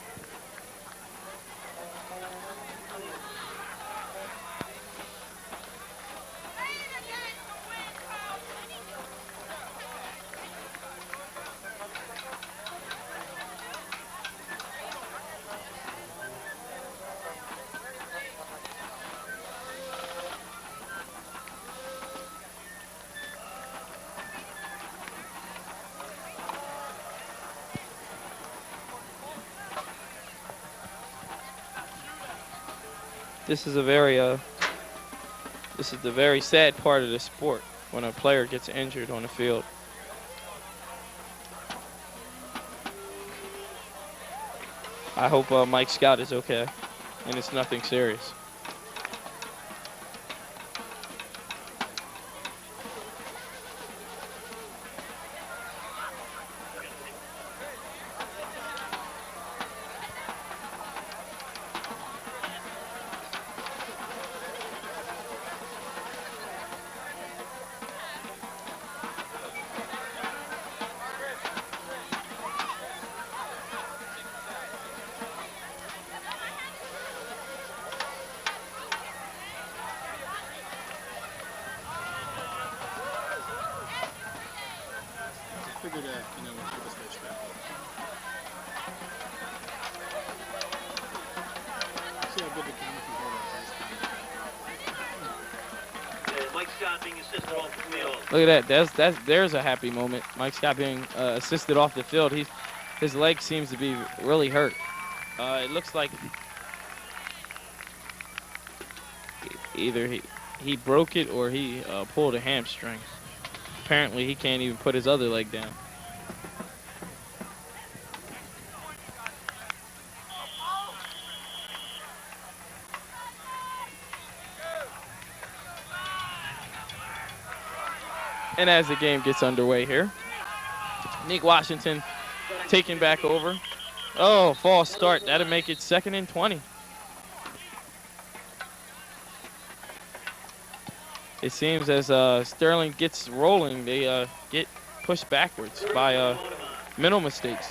S1: This is the very sad part of the sport when a player gets injured on the field. I hope Mike Scott is okay and it's nothing serious. Look at that. There's a happy moment. Mike Scott being assisted off the field. His leg seems to be really hurt. It looks like either he broke it or he pulled a hamstring. Apparently, he can't even put his other leg down. And as the game gets underway here, Nick Washington taking back over. Oh, false start. That'll make it 2nd and 20. It seems as Sterling gets rolling, they get pushed backwards by mental mistakes.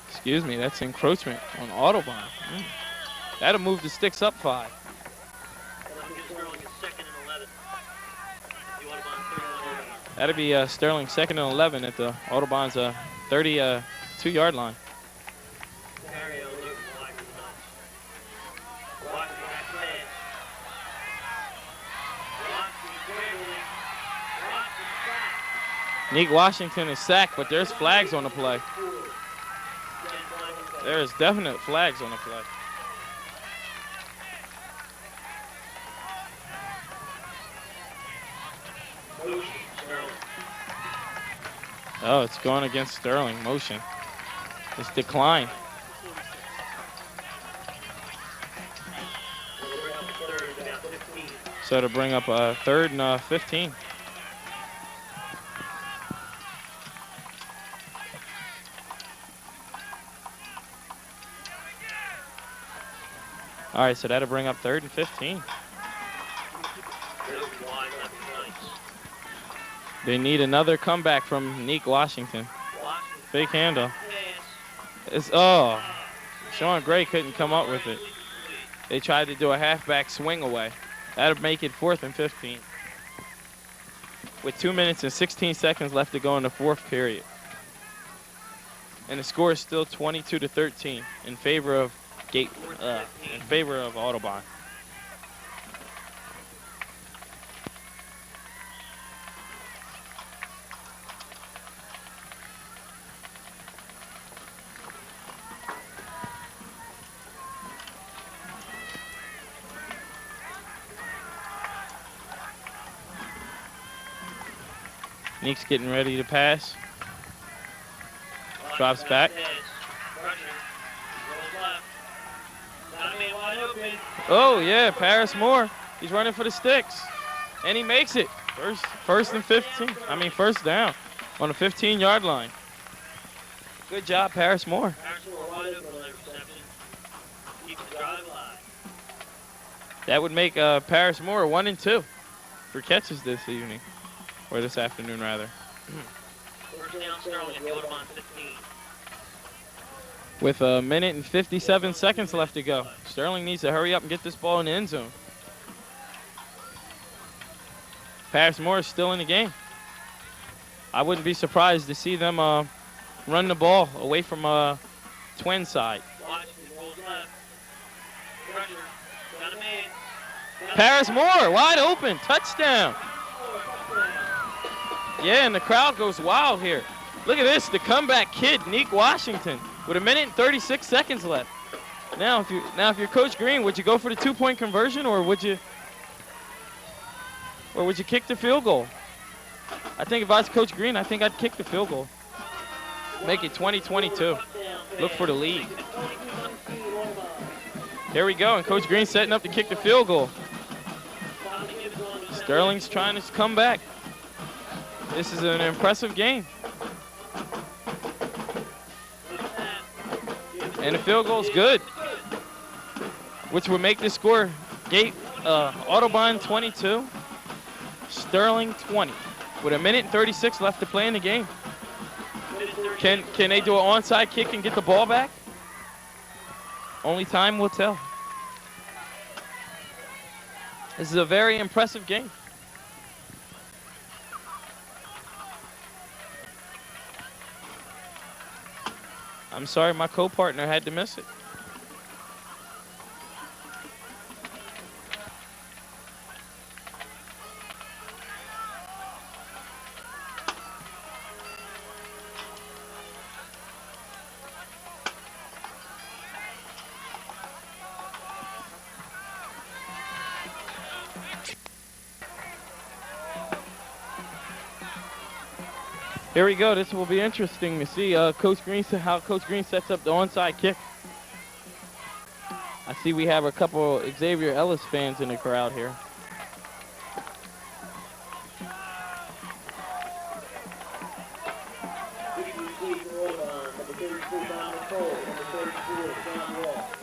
S1: Excuse me, that's encroachment on Audobon. That'll move the sticks up 5. That'll be Sterling 2nd and 11 at the Audubon's 32-yard line. Nick Washington is sacked, but there's flags on the play. There's definite flags on the play. Oh, it's going against Sterling. Motion. It's declined. So to bring up a 3rd and 15. All right, so that'll bring up 3rd and 15. They need another comeback from Nick Washington. Big handle. Sean Gray couldn't come up with it. They tried to do a halfback swing away. That'll make it 4th and 15. With 2 minutes and 16 seconds left to go in the 4th period. And the score is still 22-13 in favor of Audubon. Nick's getting ready to pass. Drops back. Oh, yeah, Paris Moore. He's running for the sticks. And he makes it. First and 15. First down on the 15-yard line. Good job, Paris Moore. That would make Paris Moore 1 and 2 for catches this evening. Or this afternoon, rather. With 1 minute and 57 seconds left to go. Sterling needs to hurry up and get this ball in the end zone. Paris Moore is still in the game. I wouldn't be surprised to see them run the ball away from Twin side. Paris Moore, wide open, touchdown. Yeah, and the crowd goes wild here. Look at this, the comeback kid, Nick Washington, with 1 minute and 36 seconds left. Now, if you're Coach Green, would you go for the 2-point conversion, or would you kick the field goal? I think if I was Coach Green, I think I'd kick the field goal. Make it 20-22. Look for the lead. Here we go, and Coach Green's setting up to kick the field goal. Sterling's trying to come back. This is an impressive game. And the field goal's good, which would make the score Audubon 22, Sterling 20, with 1 minute and 36 left to play in the game. Can they do an onside kick and get the ball back? Only time will tell. This is a very impressive game. I'm sorry my co-partner had to miss it. Here we go. This will be interesting to see how Coach Green sets up the onside kick. I see we have a couple Xavier Ellis fans in the crowd here.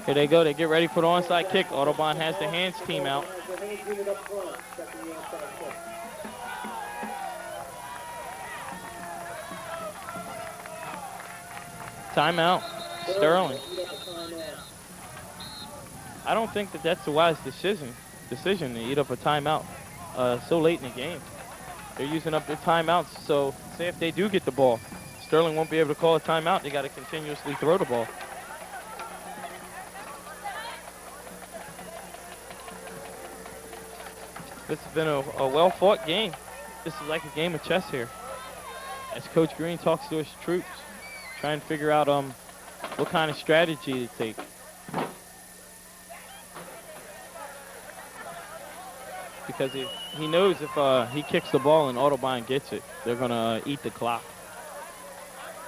S1: Here they go. They get ready for the onside kick. Audubon has the hands team out. Timeout. Sterling. I don't think that that's the wise decision to eat up a timeout so late in the game. They're using up their timeouts, so say if they do get the ball, Sterling won't be able to call a timeout. They got to continuously throw the ball. This has been a well-fought game. This is like a game of chess here. As Coach Green talks to his troops, trying to figure out what kind of strategy to take. Because he knows if he kicks the ball and Audubon gets it, they're going to eat the clock.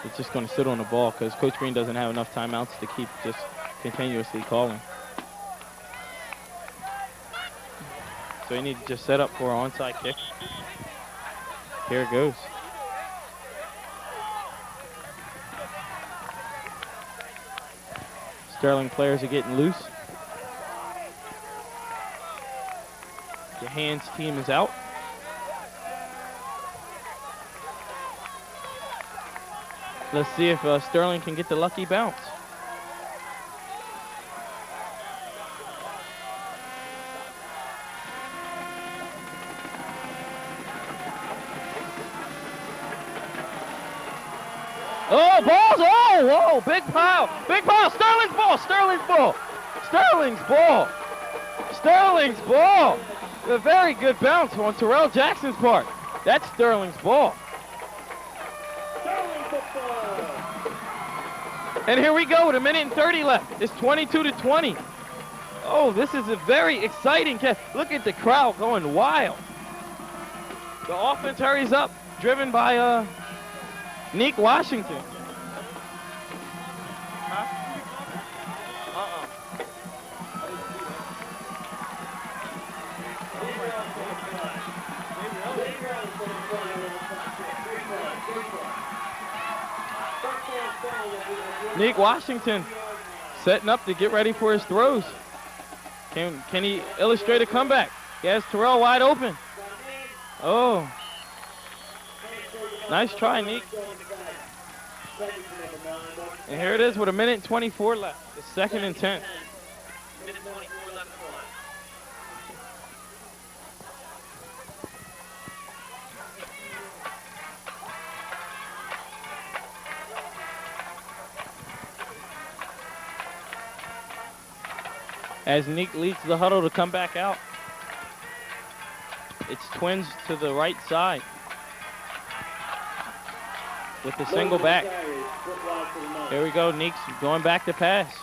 S1: It's just going to sit on the ball because Coach Green doesn't have enough timeouts to keep just continuously calling. So you need to just set up for an onside kick. Here it goes. Sterling players are getting loose. The hands team is out. Let's see if Sterling can get the lucky bounce. Oh, balls! Oh, whoa! Big pile! Big pile! Sterling's ball! Sterling's ball! Sterling's ball! Sterling's ball! A very good bounce on Terrell Jackson's part. That's Sterling's ball. And here we go with 1:30 left. It's 22-20. Oh, this is a very exciting catch. Look at the crowd going wild. The offense hurries up, driven by Nick Washington. Nick Washington setting up to get ready for his throws. Can he illustrate a comeback? He has Terrell wide open. Oh. Nice try, Nick. And here it is with 1:24 left. It's 2nd and 10. As Nick leads the huddle to come back out. It's twins to the right side. With the single back. Here we go, Neek's going back to pass.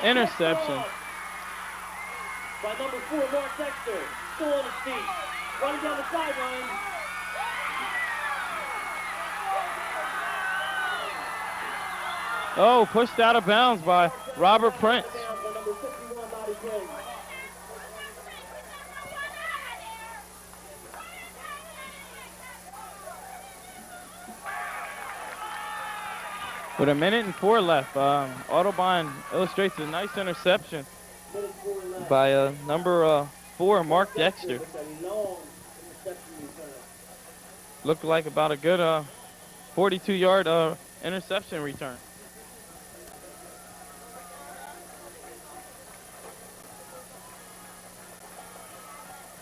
S1: Interception.
S3: By number 4, Mark Dexter, still on his feet, running down the sideline.
S1: Oh, pushed out of bounds by Robert Prince. With 1:04 left, Audubon illustrates a nice interception by number 4, Mark Dexter. Looked like about a good 42-yard interception return.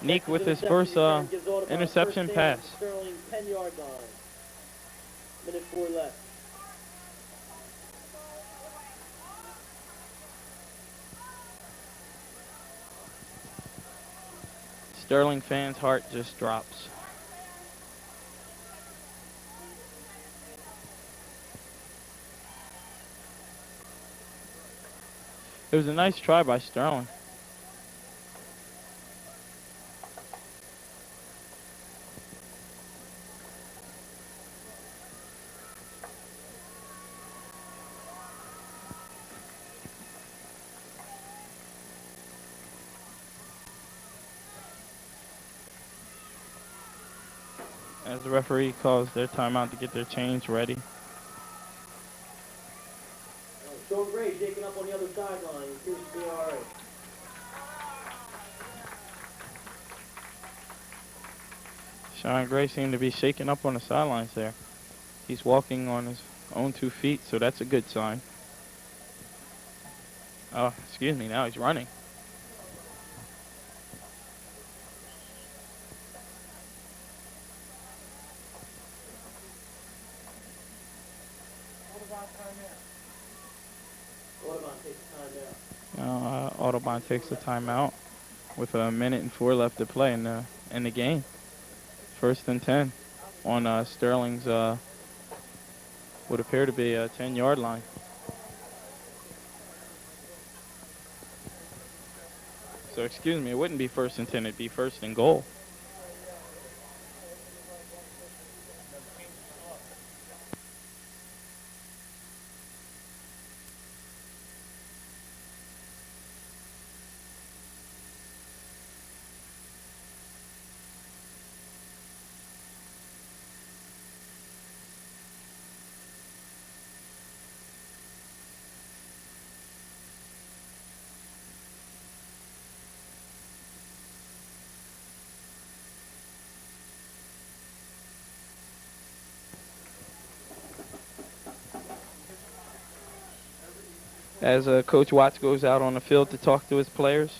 S1: Neek with his first interception pass.
S3: Sterling 10-yard line. 1:04 left.
S1: Sterling fans' heart just drops. It was a nice try by Sterling. as the referee calls their timeout to get their change ready.
S3: Sean Gray shaking up on the other sideline. He appears to be all right.
S1: Sean Gray seemed to be shaking up on the sidelines there. He's walking on his own 2 feet, so that's a good sign. Oh, excuse me, now he's running.
S3: Audubon takes the timeout.
S1: Now, Audubon takes the timeout with 1:04 left to play in the game. 1st and 10 on Sterling's would appear to be a 10-yard line. So excuse me, it wouldn't be 1st and 10, it'd be 1st and goal. As Coach Watts goes out on the field to talk to his players.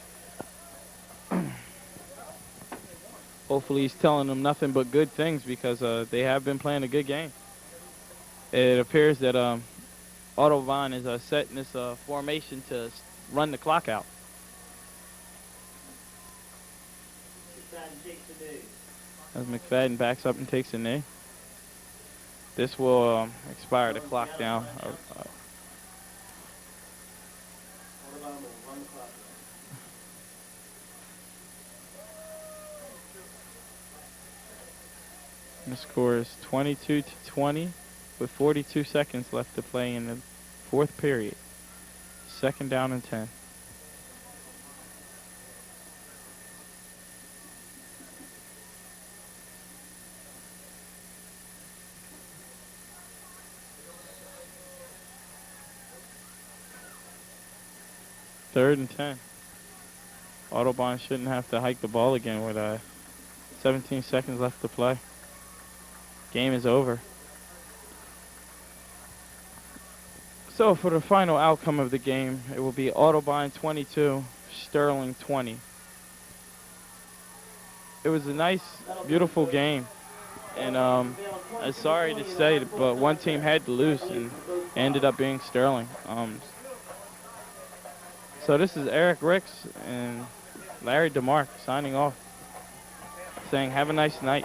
S1: Hopefully he's telling them nothing but good things because they have been playing a good game. It appears that Audubon is setting this formation to run the clock out.
S3: McFadden takes the knee.
S1: As McFadden backs up and takes a knee. This will expire the clock down.
S3: Audubon will run the clock.
S1: The score is 22-20 with 42 seconds left to play in the 4th period. 2nd down and 10. Third and 10. Audubon shouldn't have to hike the ball again with 17 seconds left to play. Game is over. So for the final outcome of the game, it will be Audubon 22, Sterling 20. It was a nice, beautiful game. And I'm sorry to say, but one team had to lose and ended up being Sterling. So this is Eric Ricks and Larry DeMarc signing off, saying have a nice night.